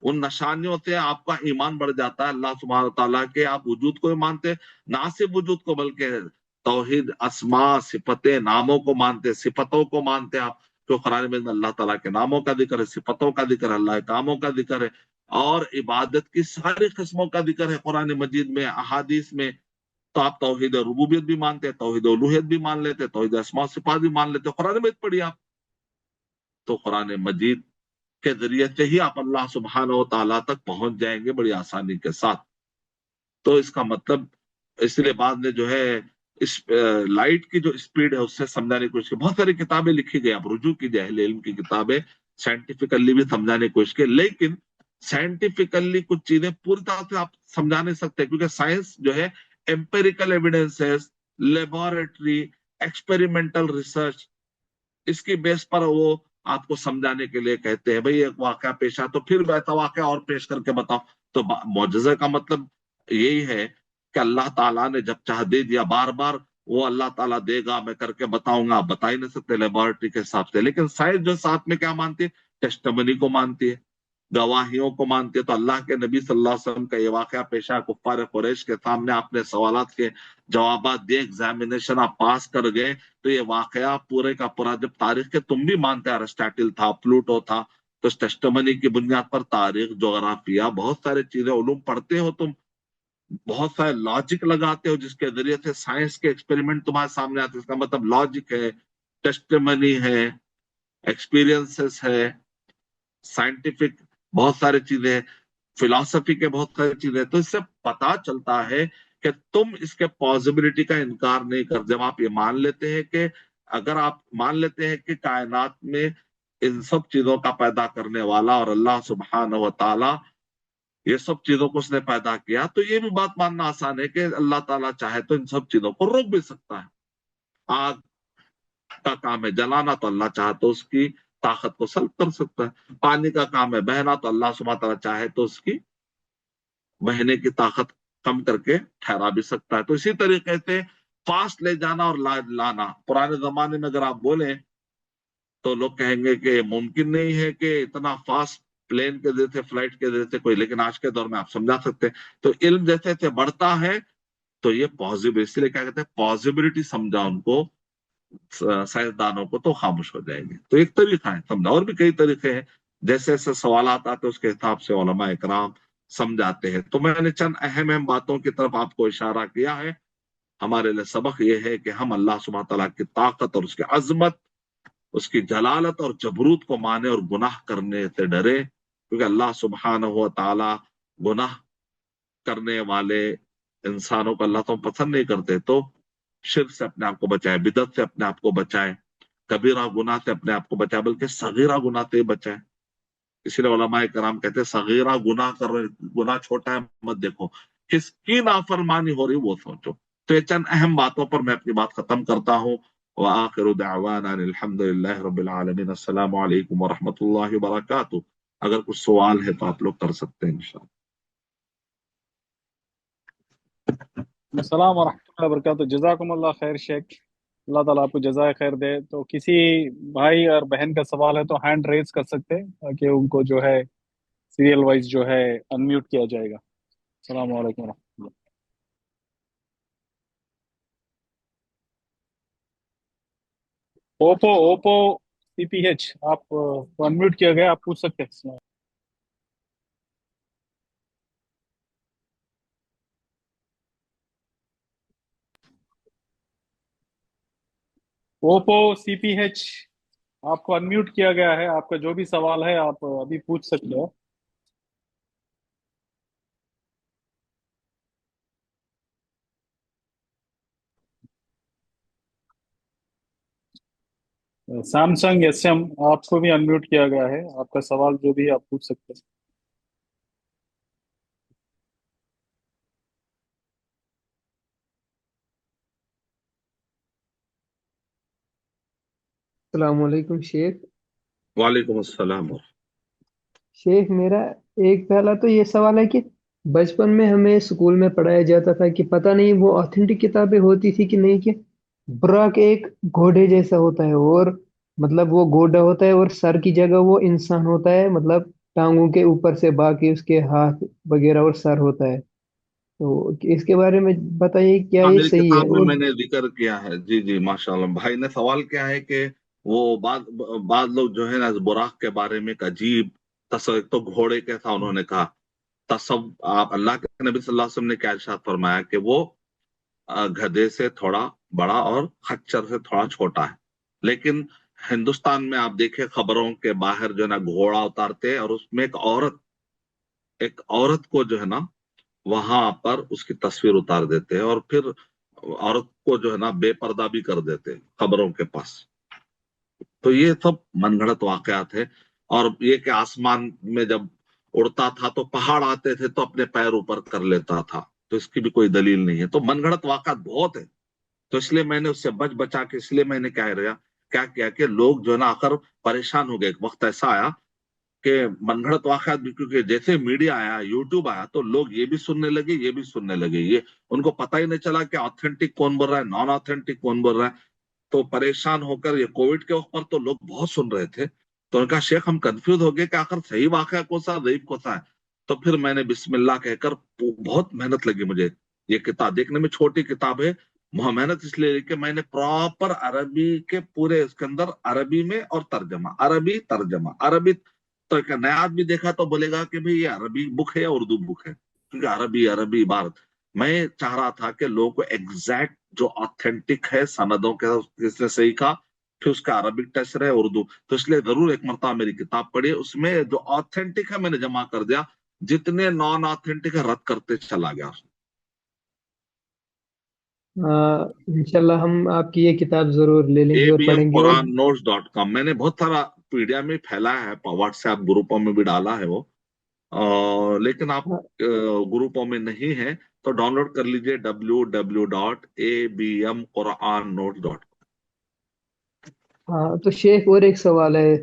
उन निशानियों से आपका ईमान बढ़ जाता है अल्लाह सुब्हानहू तआला के। आप वजूद को भी मानते, ना सिर्फ वजूद को बल्कि तौहीद, अस्मा, सिफतें, नामों को मानते, सिफतों को मानते आप। तो कुरान में अल्लाह ताला के नामों का जिक्र है, सिफतों का जिक्र है, अल्लाह के कामों का जिक्र है, और इबादत की सारी किस्मों का जिक्र है कुरान मजीद में, अहादीस में। तो आप तौहीद रुबूबियत भी मानते हैं, तौहीद उलूहियत भी मान लेते हैं, तौहीद अस्मा सिफात भी मान लेते हैं, कुरान मजीद पढ़िए आप। तो कुरान मजीद के जरिए से ही आप अल्लाह सुब्हानहू तआला तक पहुंच जाएंगे बड़ी आसानी के साथ। तो इसका मतलब, इसलिए बाद में जो है इस लाइट की जो स्पीड है उससे समझाने की कोशिश की। बहुत सारी किताबें लिखी गई, आप रुजू कीजिए अहले इल्म की किताबें, साइंटिफिकली भी समझाने की कोशिश की, लेकिन साइंटिफिकली कुछ चीजें पूरी तरह से आप समझा नहीं सकते, क्योंकि साइंस जो है empirical evidences, laboratory, experimental research, इसकी बेस पर वो आपको समझाने के लिए कहते हैं भाई एक वाकया पेश आ तो फिर वैसा वाकया और पेश करके बताओ। तो मौजज़े का मतलब यही है कि अल्लाह ताला ने जब चाह दे दिया, बार बार वो अल्लाह ताला देगा, मैं करके बताऊंगा, आप बता ही नहीं सकते लेबोरेटरी के हिसाब से। लेकिन साइंस जो साथ में क्या मानती है, टेस्टमनी को मानती है, गवाहियों को मानते। तो अल्लाह के नबी सल्लल्लाहु अलैहि वसल्लम का ये वाकया पेशा कुफ्फार कुरैश के सामने, आपने सवालात के जवाब दिए, एग्जामिनेशन आप पास कर गए, तो ये वाकया पूरे का पूरा, जब तारीख के तुम भी मानते हैं अरिस्टाटिल था, प्लूटो था, तो टेस्टमनी की बुनियाद पर तारीख, जोग्राफिया, बहुत सारी चीजें उलूम पढ़ते हो तुम, बहुत सारे लॉजिक लगाते हो जिसके जरिए से साइंस के एक्सपेरिमेंट तुम्हारे सामने आते हैं। इसका मतलब लॉजिक है, टेस्टमनी है, एक्सपीरियंसेस है, साइंटिफिक बहुत सारी चीजें, फिलॉसफी के बहुत सारी चीजें। तो इससे पता चलता है कि तुम इसके पॉसिबिलिटी का इनकार नहीं कर, जब आप ये मान लेते हैं कि, अगर आप मान लेते हैं कि कायनात में इन सब चीजों का पैदा करने वाला और अल्लाह सुब्हानहू व तआला, ये सब चीजों को उसने पैदा किया, तो ये भी बात मानना आसान है कि अल्लाह ताला चाहे तो इन सब चीजों को रोक भी सकता है। आग का काम है जलाना, तो अल्लाह चाहे तो उसकी ताकत को सल्ब कर सकता है। पानी का काम है बहना, तो अल्लाह सुब्हानहू तआला चाहे तो उसकी बहने की ताकत कम करके ठहरा भी सकता है। तो इसी तरीके से फास्ट ले जाना और लाना, पुराने जमाने में अगर आप बोले तो लोग कहेंगे कि मुमकिन नहीं है कि इतना फास्ट प्लेन के जैसे, फ्लाइट के जैसे कोई, लेकिन आज के दौर में आप समझा सकते हैं। तो इल्म जैसे जैसे बढ़ता है तो ये पॉसिबल, इसलिए क्या कहते हैं, पॉसिबिलिटी समझा उनको, साइंसदानों को, तो खामोश हो जाएंगे। तो एक तरीका है समझा, और भी कई तरीके हैं, जैसे जैसे सवाल आते हैं उसके हिसाब से उलमा इकराम समझाते हैं। तो मैंने चंद अहम अहम बातों की तरफ आपको इशारा किया है। हमारे लिए सबक यह है कि हम अल्लाह सुब्हानहू तआला की ताकत और उसकी अजमत, उसकी जलालत और जबरूत को माने और गुनाह करने से डरे, क्योंकि अल्लाह सुब्हानहू तआला गुनाह करने वाले इंसानों को अल्लाह तो पसंद नहीं करते। तो शिर्क से अपने आप को बचाए, बिदत से अपने आप को बचाए, कबीरा गुनाह से अपने आप को बचाए, बल्कि सगीरा गुनाह से बचाए। इसीलिए उलमाए कराम कहते हैं सगीरा गुनाह कर रहे, गुनाह छोटा है मत देखो, किसकी नाफरमानी हो रही वो सोचो। तो ये चंद अहम बातों पर मैं अपनी बात खत्म करता हूँ। व आखिरु दअवाना अल्हम्दुलिल्लाहि रब्बिल आलमीन, अस्सलामु अलैकुम व रहमतुल्लाहि व बरकातुहू। अगर कुछ सवाल है तो आप लोग कर सकते हैं इंशाअल्लाह। अस्सलाम वरहमतुल्लाहि वबरकातुहू। जज़ाकुमुल्लाह खैर शेख, अल्लाह ताला आपको जज़ाए खैर दे। तो किसी भाई और बहन का सवाल है तो हैंड रेज कर सकते हैं, ताकि उनको जो है सीरियल वाइज जो है अनम्यूट किया जाएगा। अस्सलाम वालेकुम वरहमतुल्लाह। ओप्पो ओप्पो सीपीएच, आप अनम्यूट किया गया, आप पूछ सकते हैं। ओप्पो CPH, आपको अनम्यूट किया गया है। आपका जो भी सवाल है आप अभी पूछ सकते हो। सैमसंग SM, आपको भी अनम्यूट किया गया है। आपका सवाल जो भी है आप पूछ सकते हैं। अस्सलामुअलैकुम शेख। वालेकुम अस्सलाम। शेख मेरा एक पहला तो ये सवाल है कि बचपन में हमें स्कूल में पढ़ाया जाता था कि पता नहीं वो ऑथेंटिक किताबें होती थी कि नहीं, कि बुराक एक घोड़े जैसा होता है, और मतलब वो घोड़ा होता है और सर की जगह वो इंसान होता है, मतलब टांगों के ऊपर से बाकी उसके हाथ वगैरह और सर होता है। तो इसके बारे में बताइए, क्या हाँ, ये मेरी सही है? किताब में और मैंने जिक्र किया है। जी जी, माशाल्लाह। भाई ने सवाल किया है कि वो बाद बाद लोग जो है ना, बुराक के बारे में एक अजीब तस्वीर, तो घोड़े के था उन्होंने कहा। तसव आप अल्लाह के नबी सल्लल्लाहु अलैहि वसल्लम ने क्या इरशाद फरमाया कि वो गधे से थोड़ा बड़ा और खच्चर से थोड़ा छोटा है। लेकिन हिंदुस्तान में आप देखें, खबरों के बाहर जो है ना घोड़ा उतारते हैं, और उसमें एक औरत को जो है ना वहां पर उसकी तस्वीर उतार देते हैं, और फिर औरत को जो है ना बेपर्दा भी कर देते हैं खबरों के पास। तो ये सब मनगढ़ंत वाकयात है। और ये कि आसमान में जब उड़ता था तो पहाड़ आते थे तो अपने पैर ऊपर कर लेता था, तो इसकी भी कोई दलील नहीं है। तो मनगढ़ंत वाकयात बहुत है। तो इसलिए मैंने उससे बच बचा के, इसलिए मैंने क्या किया कि लोग जो है ना आकर परेशान हो गए। एक वक्त ऐसा आया कि मनगढ़ंत वाकयात भी, क्योंकि जैसे मीडिया आया, यूट्यूब आया, तो लोग ये भी सुनने लगे, ये भी सुनने लगे। ये उनको पता ही नहीं चला कि ऑथेंटिक कौन बोल रहा है, नॉन ऑथेंटिक कौन बोल रहा है। तो परेशान होकर, ये कोविड के वक्त पर तो लोग बहुत सुन रहे थे, तो उनका शेख हम कंफ्यूज हो गए कि आखिर सही वाकया कौन सा, गरीब कौन सा है। तो फिर मैंने बिस्मिल्लाह कहकर, बहुत मेहनत लगी मुझे। ये किताब देखने में छोटी किताब है, मेहनत इसलिए लगी कि मैंने प्रॉपर अरबी के पूरे, इसके अंदर अरबी में और तर्जमा, अरबी तर्जमा, अरबी। तो एक नया आदमी देखा तो बोलेगा कि भाई ये अरबी बुक है या उर्दू बुक है, क्योंकि अरबी अरबी इबारत। मैं चाह रहा था कि लोगों को एग्जैक्ट जो ऑथेंटिक है सनदों के, जिसने सही कहा, फिर उसका अरबिक टेस्ट है, उर्दू। तो इसलिए जरूर एक मरतबा मेरी किताब पढ़ी, उसमें जो ऑथेंटिक है मैंने जमा कर दिया, जितने नॉन ऑथेंटिक है रद्द करते चला गया। इंशाल्लाह हम आपकी ये किताब जरूर ले लेंगे और ABM पढ़ेंगे। और कुरान नोट्स .com मैंने बहुत सारा मीडिया में फैलाया है, व्हाट्सएप ग्रुपों में भी डाला है वो। लेकिन आप ग्रुपों में नहीं है तो डाउनलोड कर लीजिए www.abmqurannotes.com। हाँ, तो शेख और एक सवाल है।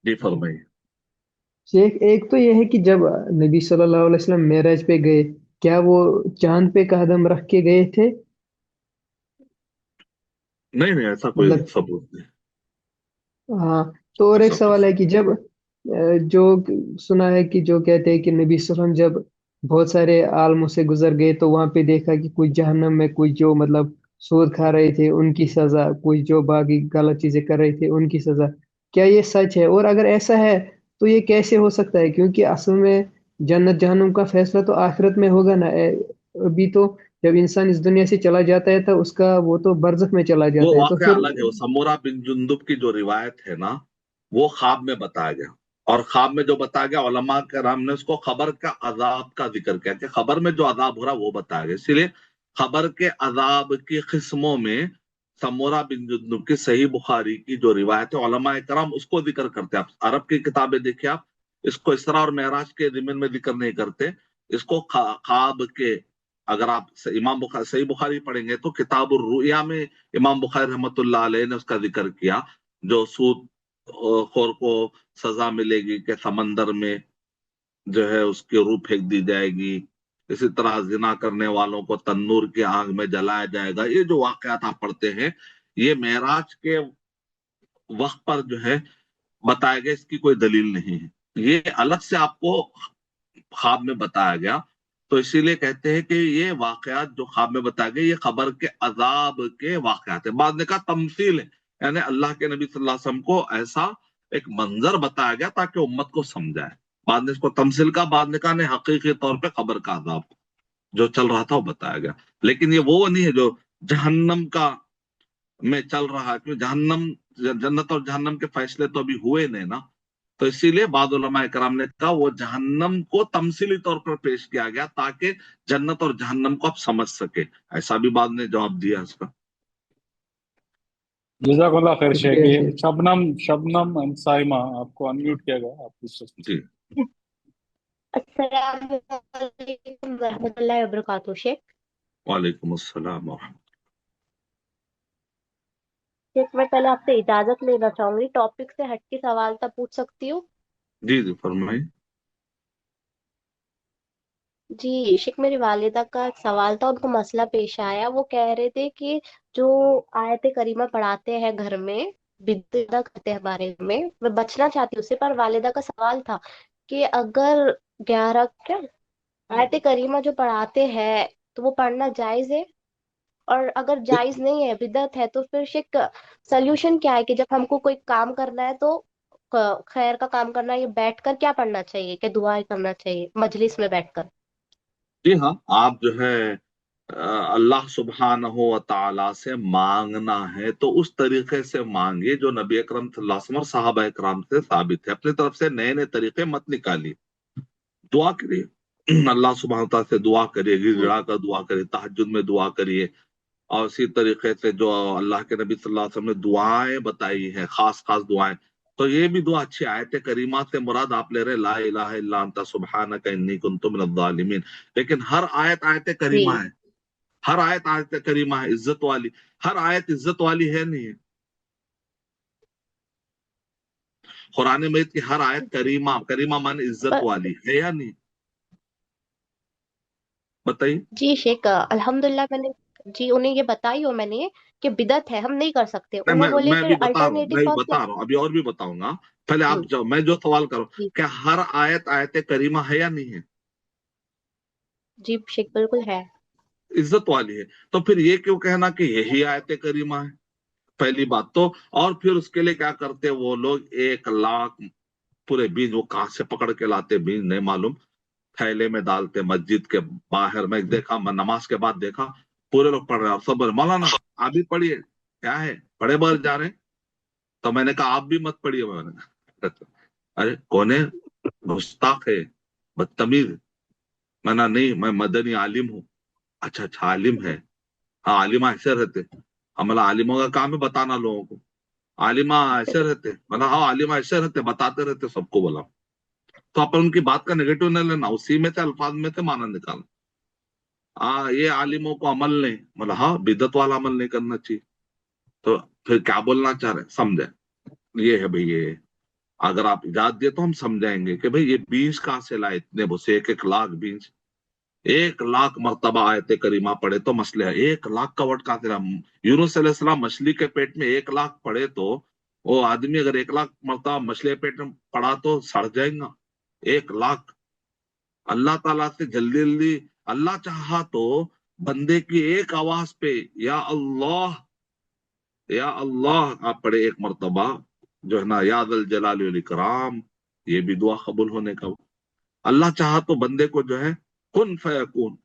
जी फरमाइए। शेख एक तो ये है कि जब नबी सल्लल्लाहु अलैहि वसल्लम मेराज पे गए, क्या वो चांद पे कदम रख के गए थे? नहीं नहीं, ऐसा कोई मतलब सबूत नहीं। हाँ। तो और एक ऐसा कोई सवाल है कि जब जो सुना है कि जो कहते हैं कि नबी सल्लल्लाहु अलैहि वसल्लम जब बहुत सारे आलमों से गुजर गए तो वहां पे देखा कि कुछ जहन्नम में, कुछ जो मतलब सूद खा रहे थे उनकी सजा, कुछ जो बाकी गलत चीजें कर रहे थे उनकी सजा। क्या ये सच है? और अगर ऐसा है तो ये कैसे हो सकता है? क्योंकि असल में जन्नत जहन्नुम का फैसला तो आखिरत में होगा ना। अभी तो जब इंसान इस दुनिया से चला जाता है तो उसका वो तो बरज़ख में चला वो जाता है, तो वाकया फिर। अलग है। वो समूरा बिन जुंदुब की जो रिवायत है ना, वो ख्वाब में बताया गया। और ख्वाब में जो बताया गया, उलमा कराम ने उसको खबर का अजाब का जिक्र किया कि खबर में जो अजाब हो रहा वो बताया गया। इसीलिए खबर के अजाब की किस्मों में समूरा बिन जुंदुब की सही बुखारी की जो रिवायत है, उलमा कराम उसको जिक्र करते हैं। आप अरब की किताबें देखिए, आप इसको इसरा और मेराज के जिम्न में जिक्र नहीं करते। इसको ख्वाब के, अगर आप इमाम बुखारी, सही बुखारी पढ़ेंगे तो किताब रुया में इमाम बुखारी रहमतुल्लाह अलैह ने उसका जिक्र किया। जो सूद खोर को सजा मिलेगी कि समंदर में जो है उसकी रूह फेंक दी जाएगी, इसी तरह जिना करने वालों को तन्नूर की आग में जलाया जाएगा। ये जो वाकयात आप पढ़ते हैं, ये मेराज के वक्त पर जो है बताया गया, इसकी कोई दलील नहीं है। ये अलग से आपको ख्वाब में बताया गया। तो इसीलिए कहते हैं कि ये वाकयात जो ख्वाब में बताए गए, ये खबर के अजाब के वाकयात है। बाद ने कहा तमसील है, यानी अल्लाह के नबी सल्लल्लाहु अलैहि वसल्लम को ऐसा एक मंजर बताया गया ताकि उम्मत को समझाए। बाद ने इसको तमसील का, बाद ने कहा नहीं, हकीकी तौर पे खबर का अजाब। جو चल रहा था वो बताया गया। लेकिन ये वो नहीं है जो जहन्नम का में चल रहा है, क्योंकि जहन्नम, जन्नत और जहन्नम के फैसले तो अभी हुए नहीं ना। तो इसीलिए बाद उलमा इकराम ने कहा वो जहन्नम को तमसीली तौर पर पेश किया गया ताकि जन्नत और जहन्नम को आप समझ सके। ऐसा भी बाद ने जवाब दिया इसका। जज़ाकल्लाह खैर शेख। शुक्रिया ये शेख। शबनम शबनम एंड साइमा, आपको अनम्यूट किया गया, आप पूछ सकते जी अस्सलाम वालेकुम रहमतुल्लाहि व बरकातहू शेख। वालेकुम अस्सलाम। शेख मैं पहले आपसे इजाजत लेना चाहूंगी, टॉपिक से हट के सवाल तक पूछ सकती हूँ? जी जी फरमाइए। जी शेख, मेरी वालिदा का एक सवाल था, उनको मसला पेश आया। वो कह रहे थे कि जो आयत करीमा पढ़ाते हैं घर में, बिदअत करते हैं हमारे घर में, मैं बचना चाहती हूँ उससे, पर वालिदा का सवाल था कि अगर 11 क्या आयत करीमा जो पढ़ाते हैं तो वो पढ़ना जायज है, और अगर जायज नहीं है, बिदअत है, तो फिर शेख सोल्यूशन क्या है कि जब हमको कोई काम करना है तो खैर का काम करना है, ये बैठकर क्या पढ़ना चाहिए, क्या दुआएं करना चाहिए मजलिस में बैठकर? जी हाँ, आप जो है अल्लाह सुब्हानहू व तआला से मांगना है तो उस तरीके से मांगे जो नबी अकरम सल्लल्लाहु अलैहि वसल्लम और सहाबा इकराम से साबित है। अपनी तरफ से नए नए तरीके मत निकालिए। दुआ करिए, अल्लाह सुब्हानहू व तआला से दुआ करिए, गिड़गिड़ा कर दुआ करिए, तहज्जुद में दुआ करिए। और इसी तरीके से जो अल्लाह के नबी सल्लल्लाहु अलैहि वसल्लम ने दुआएं बताई हैं, खास खास दुआएं, तो ये भी दुआ अच्छी। आयत करीमा से मुराद आप ले रहे ला इलाहा इल्ला अंता सुब्हानका इन्नी कुन्तु मिनज़ ज़ालिमीन, लेकिन हर आयत आयत करीमा जी है। हर आयत आयत करीमा है, इज्जत वाली। हर आयत इज्जत वाली है नहीं है। कुरान मजीद की हर आयत करीमा, करीमा माने इज्जत पर वाली है या नहीं, बताइए। जी शेख, अल्हम्दुलिल्लाह मैंने जी उन्हें ये बताई हो मैंने कि बिदत है, हम नहीं कर सकते। नहीं, उन्हें बोले मैं फिर अभी बता रहा हूँ, मैं अल्टरनेटिव अभी और क्या? बता रहा हूँ, अभी और भी बताऊंगा। पहले आप हम्म, जाओ, मैं जो सवाल करूँ, जी क्या हर आयत आयत करीमा है या नहीं है, जी शेख बिल्कुल है। इज्जत वाली है। तो फिर ये क्यों कहना कि यही आयत करीमा है, पहली बात तो। और फिर उसके लिए क्या करते हैं वो लोग, 1 लाख पूरे बीज वो कहां से पकड़ के लाते, बीज नहीं मालूम, थैले में डालते मस्जिद के बाहर। मैं देखा, मैं नमाज के बाद देखा, पूरे लोग पढ़ रहे हैं और सब बोले मौलाना आप भी पढ़िए, क्या है पढ़े बढ़ जा रहे हैं। तो मैंने कहा आप भी मत पढ़िए। मैंने कहा अरे कौन है, गुस्ताख है, बदतमीज। मैंने नहीं, मैं मदनी आलिम हूँ। अच्छा अच्छा आलिम है, हाँ आलिमा ऐसे रहते। हमारा आलिमों का काम है बताना लोगों को, आलिमा ऐसे रहते। मतलब हाँ आलिमा ऐसे रहते, बताते रहते सबको। बोला तो अपन उनकी बात का नेगेटिव नहीं लेना, उसी में से अल्फाज में से माना निकालना। ये आलिमों को अमल नहीं, मतलब हाँ बिदत वाला अमल नहीं करना चाहिए। तो फिर क्या बोलना चाह रहे हैं, समझे। ये है भाई, ये अगर आप इजाजत दिए तो हम समझाएंगे कि भाई ये बीज कहाँ से लाए इतने भूसे, 1 1 लाख बीज। 1 लाख मर्तबा आयत करीमा पढ़े तो मसले है। 1 लाख का वर्ड कहाँ से लाया? यूनुस अलैहिस्सलाम मछली के पेट में 1 लाख पढ़े तो वो आदमी अगर 1 लाख मर्तबा मछली के पेट में पड़ा तो सड़ जाएगा। 1 लाख अल्लाह ताला से जल्दी जल्दी, अल्लाह चाहा तो बंदे की एक आवाज पे या अल्लाह आप पढ़े 1 मर्तबा, जो है ना या अल जलाल वल इकराम, ये भी दुआ कबूल होने का। अल्लाह चाहा तो बंदे को जो है कुन फयकून,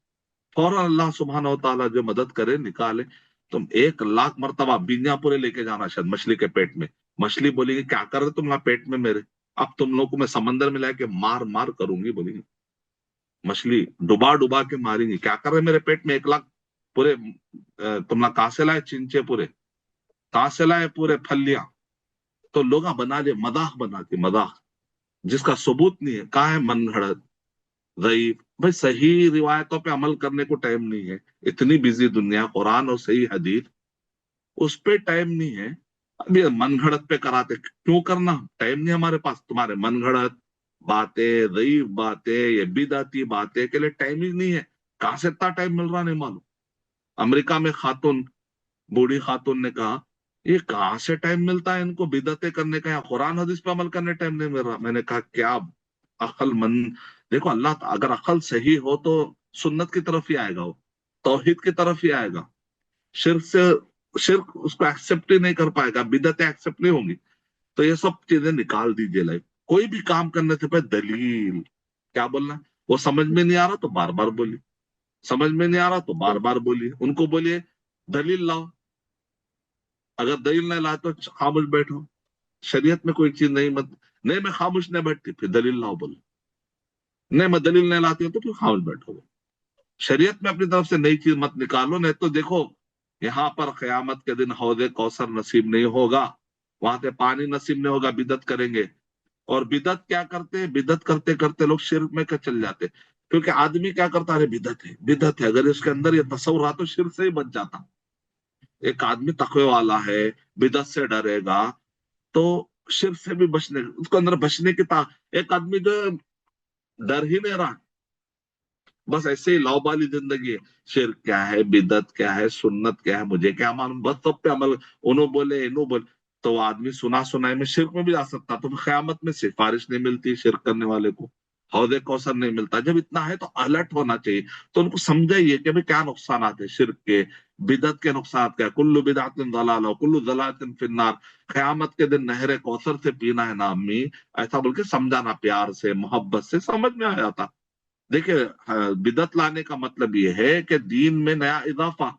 फौरन अल्लाह सुब्हान व तआला जो मदद करे निकाले। तुम 1 लाख मर्तबा बीन्या पूरे लेके जाना शायद मछली के पेट में, मछली बोलेगी क्या कर रहे तुम पेट में मेरे, अब तुम लोग को मैं समंदर में लाके मार मार करूंगी, बोलेगी। मछली डुबा डुबा के मारेंगी, क्या कर रहे मेरे पेट में 1 लाख पूरे, तुम लोग कहां से लाए चिंचे पूरे, कहां से लाए पूरे फलियां। तो लोग बना ले, मजाक बनाते मजाक, जिसका सबूत नहीं है। कहाँ है मन घड़त, ज़ईफ। भाई सही रिवायतों पे अमल करने को टाइम नहीं है, इतनी बिजी दुनिया, कुरान और सही हदीस उस पे टाइम नहीं है। अभी मन घड़त पे कराते, क्यों करना, टाइम नहीं हमारे पास। तुम्हारे मन घड़त बातें, ज़ईफ बातें, ये बिदाती बातें के लिए टाइम ही नहीं है। कहां से इतना टाइम मिल रहा नहीं मालूम। अमेरिका में खातून, बूढ़ी खातून ने कहा ये कहाँ से टाइम मिलता है इनको बिदतें करने का, या कुरान हदीस पे अमल करने टाइम नहीं मिल रहा। मैंने कहा क्या अक्लमंद। देखो अल्लाह अगर अकल सही हो तो सुन्नत की तरफ ही आएगा, वो तौहीद की तरफ ही आएगा। शिर्क से, शिर्क उसको एक्सेप्ट ही नहीं कर पाएगा, बिदतें एक्सेप्ट नहीं होंगी। तो ये सब चीजें निकाल दीजिए लाइफ। कोई भी काम करने से पहले दलील क्या बोलना है, वो समझ में नहीं आ रहा तो बार बार बोलिए, समझ में नहीं आ रहा तो बार बार बोलिए, उनको बोलिए दलील लाओ, अगर दलील नहीं लाए तो खामोश बैठो। शरीयत में कोई चीज नहीं मत, नहीं मैं खामोश नहीं बैठती, फिर दलील लाओ बोलो, नहीं मैं दलील नहीं लाती हूँ तो फिर खामोश बैठो। शरीयत में अपनी तरफ से नई चीज मत निकालो, नहीं तो देखो यहाँ पर कयामत के दिन हौदे कौसर नसीब नहीं होगा, वहां से पानी नसीब नहीं होगा, बिदत करेंगे। और बिदत क्या करते हैं, बिदत करते करते लोग शिर्क में चल जाते, क्योंकि आदमी क्या करता है, अरे बिदत है बिदत है, अगर इसके अंदर ये तस्वुर रहा तो शिर्क से ही बच जाता। एक आदमी तकवे वाला है, बिदत से डरेगा, तो शिर्क से भी बचने, उसको अंदर बचने की एक आदमी जो डर ही नहीं रहा, बस ऐसे ही लौबाली जिंदगी है, शिर्क क्या है, बिदत क्या है, सुन्नत क्या है, मुझे क्या मालूम, बस सब पे अमल, उन्हों बोले इन्हों बोले, तो वो आदमी सुना सुनाए में शिर्क में भी आ सकता। तो क़यामत में सिफारिश नहीं मिलती शिर्क करने वाले को, हौदे कौसर नहीं मिलता। जब इतना है तो अलर्ट होना चाहिए, तो उनको समझाइए कि भाई क्या नुकसान है शिर्क के, बिदत के नुकसान क्या, कुल्लु बिदअतिन दलाला कुल्लु दलालतिन फिन्नार, क़यामत के दिन नहरे कौसर से पीना है ना अम्मी, ऐसा बोल के समझाना, प्यार से मोहब्बत से समझ में आ जाता। देखिए बिदत लाने का मतलब ये है कि दीन में नया इजाफा।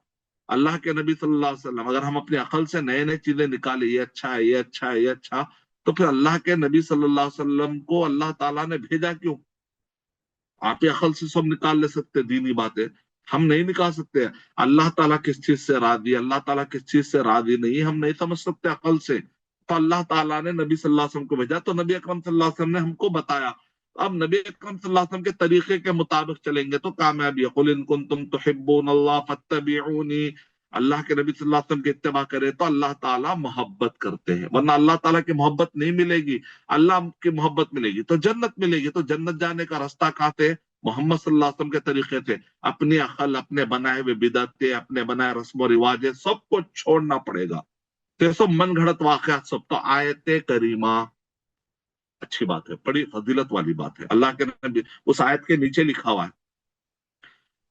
अल्लाह के नबी सल्लल्लाहु अलैहि वसल्लम, अगर हम अपनी अकल से नए नए चीजें निकाले, ये अच्छा है ये अच्छा है ये अच्छा, तो फिर अल्लाह के नबी सल्लल्लाहु अलैहि वसल्लम को अल्लाह ताला ने भेजा क्यों? आप ही अकल से सब निकाल ले सकते दीनी बातें, हम नहीं निकाल सकते। अल्लाह ताला किस चीज से राजी, अल्लाह ताला किस चीज से राजी नहीं, हम नहीं समझ सकते अकल से। तो अल्लाह ताला ने नबी सल्लल्लाहु अलैहि वसल्लम को भेजा, तो नबी अकरम सल्लल्लाहु अलैहि वसल्लम ने हमको बताया। अब नबी अकरम सल्लल्लाहु अलैहि वसल्लम के तरीके के मुताबिक चलेंगे तो कामयाबी है। कुल इन कुंतुम तुहिब्बूनल्लाह फत्तबिऊनी, अल्लाह के नबी सल्लल्लाहु अलैहि वसल्लम की इत्तिबा करे तो अल्लाह ताला मोहब्बत करते हैं, वरना अल्लाह ताला की मोहब्बत नहीं मिलेगी। अल्लाह की मोहब्बत मिलेगी तो जन्नत मिलेगी, तो जन्नत जाने का रास्ता कहाँ से? मोहम्मद सल्लल्लाहु अलैहि वसल्लम के तरीके थे। अपनी अकल, अपने बनाए हुए बिदअतें, अपने बनाए रस्म रिवाजें, सबको छोड़ना पड़ेगा। तो ये सब मन घड़त वाकयात सब, तो आयत करीमा अच्छी बात है, बड़ी फजीलत वाली बात है। अल्लाह के नबी, उस आयत के नीचे लिखा हुआ है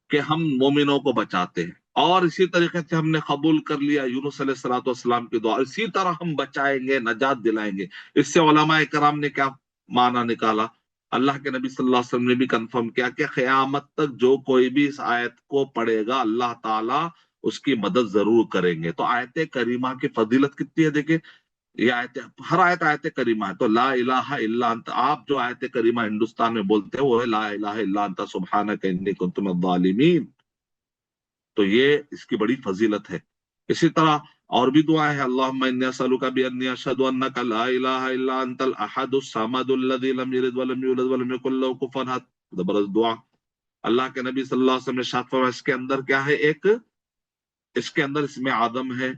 कि हम मोमिनों को बचाते हैं, और इसी तरीके से हमने कबूल कर लिया यूनुस अलैहिस्सलाम की दुआ, इसी तरह हम बचाएंगे, नजात दिलाएंगे। इससे उलमा इकराम ने क्या माना निकाला, अल्लाह के नबी सल्लल्लाहु अलैहि वसल्लम ने भी कंफर्म किया कि क़यामत तक जो कोई भी इस आयत को पढ़ेगा अल्लाह ताला उसकी मदद जरूर करेंगे। तो आयत करीमा की फजीलत कितनी है देखिए, ये आयत, हर आयत आयत करीमा है। तो ला इलाहा इल्ला अंत, आप जो आयत करीमा हिंदुस्तान में बोलते हैं वो है ला इलाहा इल्ला अंत सुब्हानक इन्नी कुन्तु मिनज़-ज़ालिमीन। तो ये इसकी बड़ी फजीलत है। इसी तरह और भी दुआएं हैं, अल्लाहुम्मा इन्नी असअलुका बिअन्नी अशहदु अन्नका ला इलाहा इल्ला अंतल अहदुस समदुल लज़ी लम यलिद वलम यूलद वलम यकुल लहू कुफुवन अहद। जबरदस्त दुआ। अल्लाह के नबी सल्लल्लाहु अलैहि वसल्लम ने इरशाद फरमाया, इसके अंदर क्या है, एक इसके अंदर इसमें आदम है।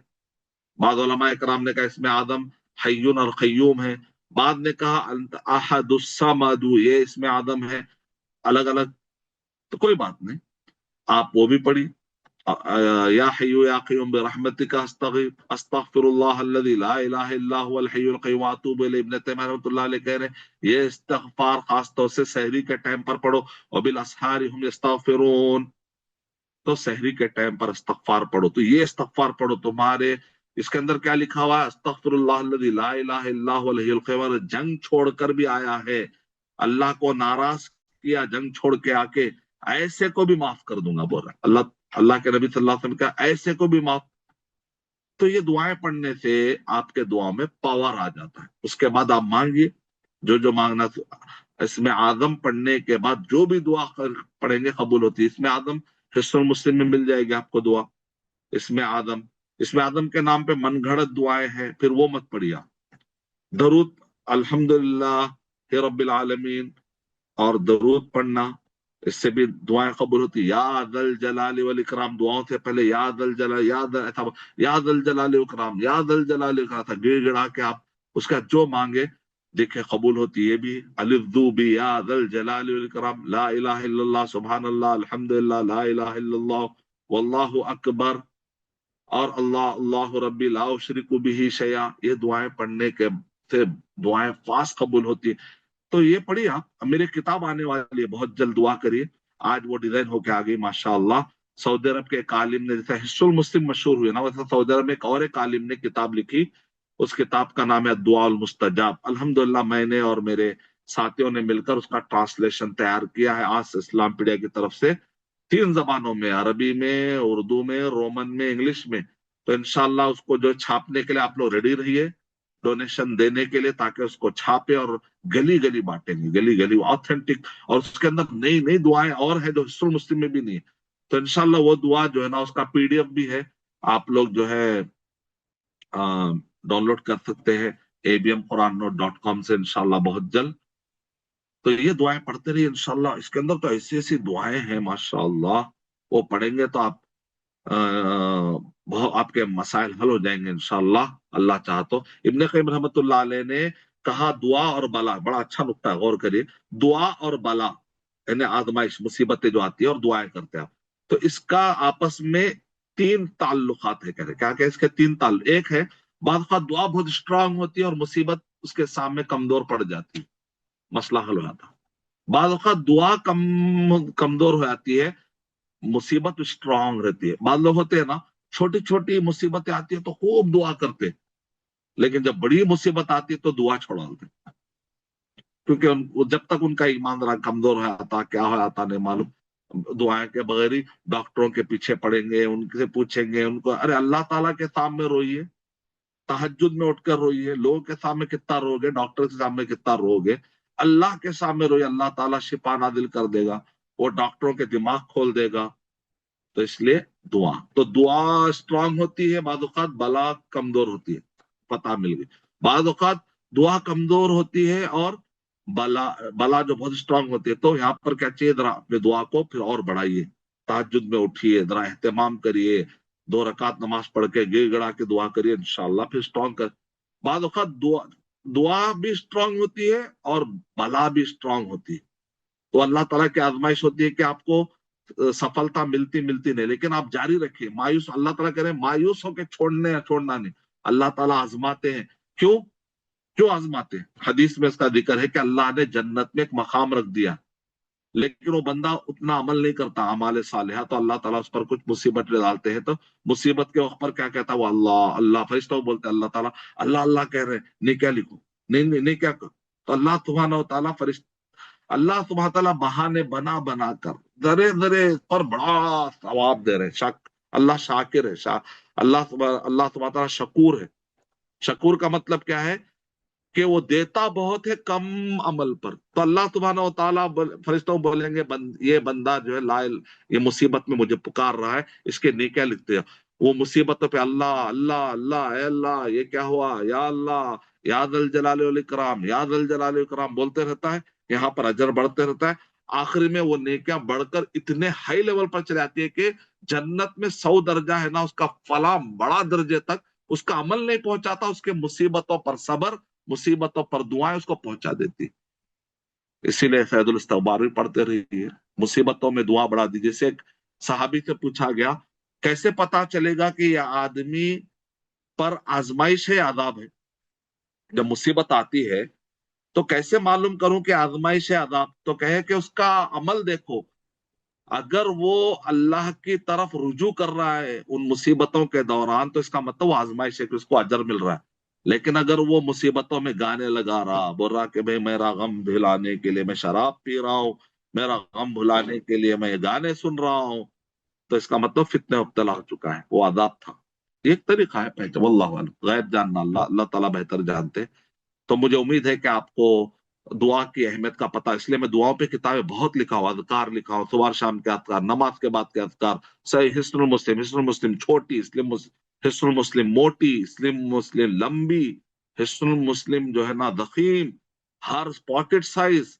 बाद उलमा इकराम ने कहा इसमें आदम हय्युन और क़य्यूम है। बाद ने कहा अंत अहदुस समदु, ये इसमें आदम है, अलग अलग। तो कोई बात नहीं, आप वो भी पढ़ी, या हय्यु या क़य्यूम बिरहमतिका अस्तग़फिरुल्लाह अल्लज़ी ला इलाहा इल्ला हुवल हय्युल क़य्यूम व अतूबु इलैह। इब्न तैमिया रहमतुल्लाह अलैह कह रहे हैं ये इस्तिग़फ़ार खास तौर से सहरी के टाइम पर पढ़ो, और बिल असहारी हुम यस्तग़फिरून, तो सहरी के टाइम पर इस्तिग़फ़ार पढ़ो। तो ये इस्तिग़फ़ार पढ़ो तुम्हारे, इसके अंदर क्या लिखा हुआ है, अस्तग़फिरुल्लाह अल्लज़ी ला इलाहा इल्ला हुवल हय्युल क़य्यूम। जंग छोड़कर भी आया है, अल्लाह को नाराज किया, जंग छोड़ के आके, ऐसे को भी माफ कर दूंगा बोल रहा है अल्लाह। अल्लाह के नबी सल्लल्लाहु अलैहि वसल्लम का ऐसे को भी माफ। तो ये दुआएं पढ़ने से आपके दुआओं में पावर आ जाता है। उसके बाद आप मांगिए जो जो मांगना। इसमें आदम पढ़ने के बाद जो भी दुआ पढ़ेंगे कबूल होती है। इसमें आदम हिस्सुल मुस्लिम में मिल जाएगी आपको दुआ। इसमें आदम के नाम पे मनगढ़ंत दुआएं हैं, फिर वो मत पढ़िए। दरूद अल्हम्दुलिल्लाह रब्बिल आलमीन और दरूद पढ़ना, इससे भी दुआएं कबूल होती। या दल जलाल वल इकराम, दुआओं से पहले या दल जलाल, या दल जलाल वल इकराम, या दल जलाल वल इकराम था, गिड़गिड़ा के आप उसका जो मांगे देखे कबूल होती। ये भी अलिफ्दू भी या दल जलाल वल इकराम, ला इलाहा इल्लल्लाह सुभानल्लाह अल्हम्दुलिल्लाह ला इलाहा इल्लल्लाह वल्लाहु अकबर, और अल्लाह अल्लाह रब्बी ला उशरिकु बिही शैया। ये दुआएं पढ़ने के से दुआएं फास्ट कबूल होती है। तो ये पढ़िए आप, मेरी किताब आने वाली है, बहुत जल्द दुआ करिए। आज वो डिजाइन होके आ गई माशाअल्लाह। सऊदी अरब के एक आलिम ने, जैसे हिस्सुल मुस्लिम मशहूर हुए ना, वैसे सऊदी अरब में एक और एक आलिम ने किताब लिखी। उस किताब का नाम है दुआउल मुस्तजाब। अल्हम्दुलिल्लाह मैंने और मेरे साथियों ने मिलकर उसका ट्रांसलेशन तैयार किया है आज से इस्लाम पीडिया की तरफ से। 3 जबानों में, अरबी में, उर्दू में, रोमन में, इंग्लिश में। तो इंशाल्लाह उसको जो छापने के लिए आप लोग रेडी रहिए, डोनेशन देने के लिए, ताकि उसको छापे और गली गली बांटेंगे, गली गली ऑथेंटिक। और उसके अंदर नई नई दुआएं और है जो हिस्सुल मुस्लिम में भी नहीं है। तो इंशाल्लाह वो दुआ जो है ना, उसका पीडीएफ भी है, आप लोग जो है डाउनलोड कर सकते हैं abmqurannote.com से इंशाल्लाह बहुत जल्द। तो ये दुआएं पढ़ते रहिए इंशाल्लाह। इसके अंदर तो ऐसी ऐसी दुआएं हैं माशाल्लाह, वो पढ़ेंगे तो आप बहुत आपके मसाइल हल हो जाएंगे इंशाल्लाह, अल्लाह चाह तो। इब्ने क़य्यिम रहमतुल्लाह अलैह ने कहा दुआ और बला, बड़ा अच्छा नुक्ता है, गौर करिए। दुआ और बला यानी आजमाइश, मुसीबतें जो आती है और दुआएं करते हैं आप, तो इसका आपस में 3 ताल्लुकात है। कह रहे क्या क्या इसके 3 ताल्लुक। एक है, बाद का दुआ बहुत स्ट्रांग होती है और मुसीबत उसके सामने कमजोर पड़ जाती है, मसला हल हो जाता है। बाद का दुआ कमजोर हो जाती है, मुसीबत स्ट्रांग रहती है। बाद लोग होते हैं ना, छोटी छोटी मुसीबतें आती है तो खूब दुआ करते, लेकिन जब बड़ी मुसीबत आती है तो दुआ छोड़ा देते, क्योंकि जब तक उनका ईमान जरा कमजोर हो जाता, क्या हो जाता नहीं मालूम, दुआएं के बगैर ही डॉक्टरों के पीछे पड़ेंगे, उनसे पूछेंगे उनको। अरे अल्लाह ताला के सामने रोइए, तहज्जुद में उठकर रोइए, लोगों के सामने कितना रोगे, डॉक्टर के सामने कितना रोगे, अल्लाह के सामने रोइए, अल्लाह ताला शिफा नादिल कर देगा, वो डॉक्टरों के दिमाग खोल देगा। तो इसलिए दुआ, तो दुआ स्ट्रांग होती है, बाद औक़ात बला कमजोर होती है, पता मिल गई। बाद औक़ात दुआ कमजोर होती है और बला बला जो बहुत स्ट्रांग होती है। तो यहाँ पर क्या चाहिए, जरा अपने दुआ को फिर और बढ़ाइए, तहज्जुद में उठिए, जरा एहतमाम करिए, 2 रकात नमाज पढ़ के गिड़गिड़ा के दुआ करिए, इंशाल्लाह फिर स्ट्रांग कर। बाद औक़ात दुआ दुआ भी स्ट्रांग होती है और बला भी स्ट्रांग होती है। तो अल्लाह ताला की आजमाइश होती है कि आपको सफलता मिलती मिलती नहीं, लेकिन आप जारी रखिए। मायूस, अल्लाह ताला कह रहे हैं मायूस होकर छोड़ने या छोड़ना नहीं, अल्लाह ताला आजमाते हैं। क्यों क्यों आजमाते हैं? हदीस में इसका जिक्र है कि अल्लाह ने जन्नत में एक मकाम रख दिया, लेकिन वो बंदा उतना अमल नहीं करता, अमाल सालिहा, तो अल्लाह ताला उस पर कुछ मुसीबत डालते हैं। तो मुसीबत के वक्त पर क्या कहता है वो, अल्लाह अल्लाह, फरिश्ता बोलते हैं अल्लाह ताला, अल्लाह अल्लाह कह रहे हैं, नहीं क्या लिखो, नहीं नहीं नहीं क्या कर। तो अल्लाह सुब्हानहू व तआला अल्लाह सुब्हानहू व तआला बहाने बना बना कर जरे जरे पर बड़ा सवाब दे रहे हैं। अल्लाह शाकिर है, अल्लाह सुब्हानहू व तआला शकूर है। शकूर का मतलब क्या है कि वो देता बहुत है कम अमल पर। तो अल्लाह सुब्हानहू व तआला फरिश्तों बोलेंगे, ये बंदा जो है लायल, ये मुसीबत में मुझे पुकार रहा है, इसके नेकियां लिखते हैं। वो मुसीबतों पे अल्लाह अल्लाह अल्लाह, ए अल्लाह ये क्या हुआ, या अल्लाह, या दल जलाल वल इकराम, या दल जलाल वल इकराम बोलते रहता है। यहाँ पर अजर बढ़ते रहता है। आखिरी में वो नेकियां बढ़कर इतने हाई लेवल पर चली जाती है कि जन्नत में 100 दर्जा है ना, उसका फला बड़ा दर्जे तक उसका अमल नहीं पहुंचाता, उसके मुसीबतों पर सबर, मुसीबतों पर दुआएं उसको पहुंचा देती। इसीलिए सैयदुल इस्तगफार भी पढ़ते रहिए, मुसीबतों में दुआ बढ़ा दीजिए। जैसे एक सहाबी से पूछा गया, कैसे पता चलेगा कि यह आदमी पर आजमाइश है, आदाब है? जब मुसीबत आती है तो कैसे मालूम करूं कि आजमाइश है, आदाब? तो कहे कि उसका अमल देखो, अगर वो अल्लाह की तरफ रुजू कर रहा है उन मुसीबतों के दौरान, तो इसका मतलब वो आजमाइश है कि उसको अजर मिल रहा है। लेकिन अगर वो मुसीबतों में गाने लगा रहा, बोल रहा कि भाई मेरा गम भुलाने के लिए मैं शराब पी रहा हूँ, मेरा गम भुलाने के लिए मैं गाने सुन रहा हूँ, तो इसका मतलब फितने मुब्तला हो चुका है, वो आदाब था। ये एक तरीका है पहचान, वल्लाहु अलम, गैब जानना अल्लाह अल्लाह ताला बेहतर जानते हैं। तो मुझे उम्मीद है कि आपको दुआ की अहमियत का पता, इसलिए मैं दुआओं पे किताबें बहुत लिखा हूँ, अज़कार लिखा हूँ, सुबह शाम के अज़कार, नमाज के बाद के अज़कार, सही हिस्नुल मुस्लिम छोटी, हिस्नुल मुस्लिम मोटी, इस्लाम मुस्लिम लंबी, हिस्नुल मुस्लिम जो है ना दखीम, हर पॉकेट साइज।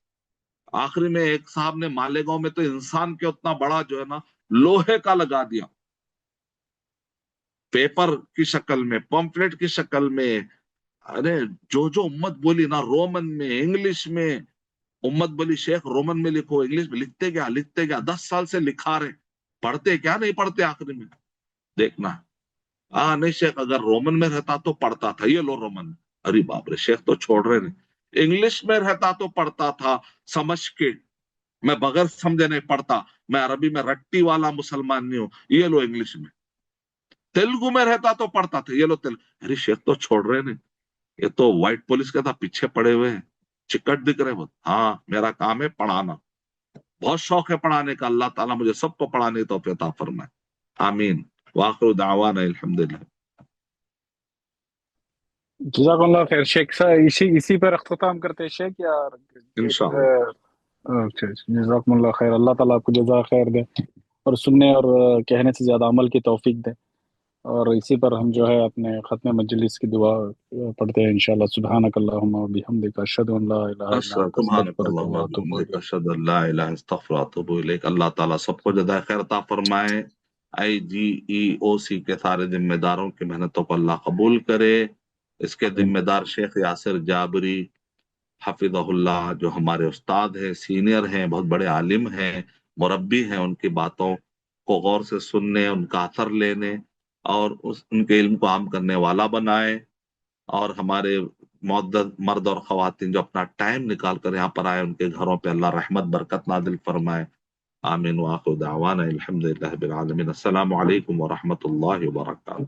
आखिरी में एक साहब ने मालेगांव में तो इंसान के उतना बड़ा जो है ना लोहे का लगा दिया, पेपर की शक्ल में, पम्फलेट की शक्ल में। अरे जो जो उम्मत बोली ना, रोमन में, इंग्लिश में, उम्मत बोली शेख रोमन में लिखो, इंग्लिश में, लिखते गया 10 साल से लिखा रहे, पढ़ते क्या नहीं पढ़ते आखिरी में देखना। नहीं शेख अगर रोमन में रहता तो पढ़ता था, ये लो रोमन। अरे बाप रे, शेख तो छोड़ रहे नहीं। इंग्लिश में रहता तो पढ़ता था समझ के, मैं बगैर समझे नहीं पढ़ता, मैं अरबी में रट्टी वाला मुसलमान नहीं हूं, ये लो इंग्लिश में। तेलुगु में रहता तो पढ़ता था, ये लो तेलुगु। अरे शेख तो छोड़ रहे नहीं, ये तो व्हाइट पुलिस का था, पीछे पड़े हुए हैं, चिकट दिख रहे बहुत। हाँ मेरा काम है पढ़ाना। बहुत शौक है पढ़ाने का, अल्लाह ताला मुझे सबको पढ़ाने की तौफीक अता फरमाए, आमीन। वाखिर दावाना अल्हम्दुलिल्लाह। जज़ाकल्लाह खैर शेख साहब, इसी पर अख्ताम करते हैं शेख, या एक इंशाअल्लाह। अच्छा, जज़ाकल्लाह खैर, अल्लाह ताला आपको जज़ा खैर दे, और सुनने और कहने से ज्यादा अमल की तौफीक दे। और इसी पर हम जो है अपने खत्म मजलिस की दुआ पढ़ते हैं इंशाअल्लाह। सुब्हानक अल्लाहुम्मा व बिहम्दिका अशहदु अन ला इलाहा इल्ला अंता अस्तगफिरुका व अतूबु इलैक। अल्लाह ताला सबको जज़ाए खैर अता फरमाए। IGEOC के सारे जिम्मेदारों की मेहनतों को अल्लाह कबूल करे। इसके जिम्मेदार शेख यासिर जाबरी हफिज़हुल्लाह, जो हमारे उस्ताद हैं, सीनियर हैं, बहुत बड़े आलिम हैं, मुरब्बी हैं, उनकी बातों को गौर से सुनने, उनका असर लेने और उनके इल्म को आम करने वाला बनाए। और हमारे मुअद्दद मर्द और ख़वातीन जो अपना टाइम निकाल कर यहाँ पर आए, उनके घरों पे अल्लाह रहमत बरकत नादिल फरमाए, आमीन। व आखिरु दावाना अल्हम्दुलिल्लाहि रब्बिल आलमीन। अस्सलामु अलैकुम व रहमतुल्लाहि व बरकातुहू।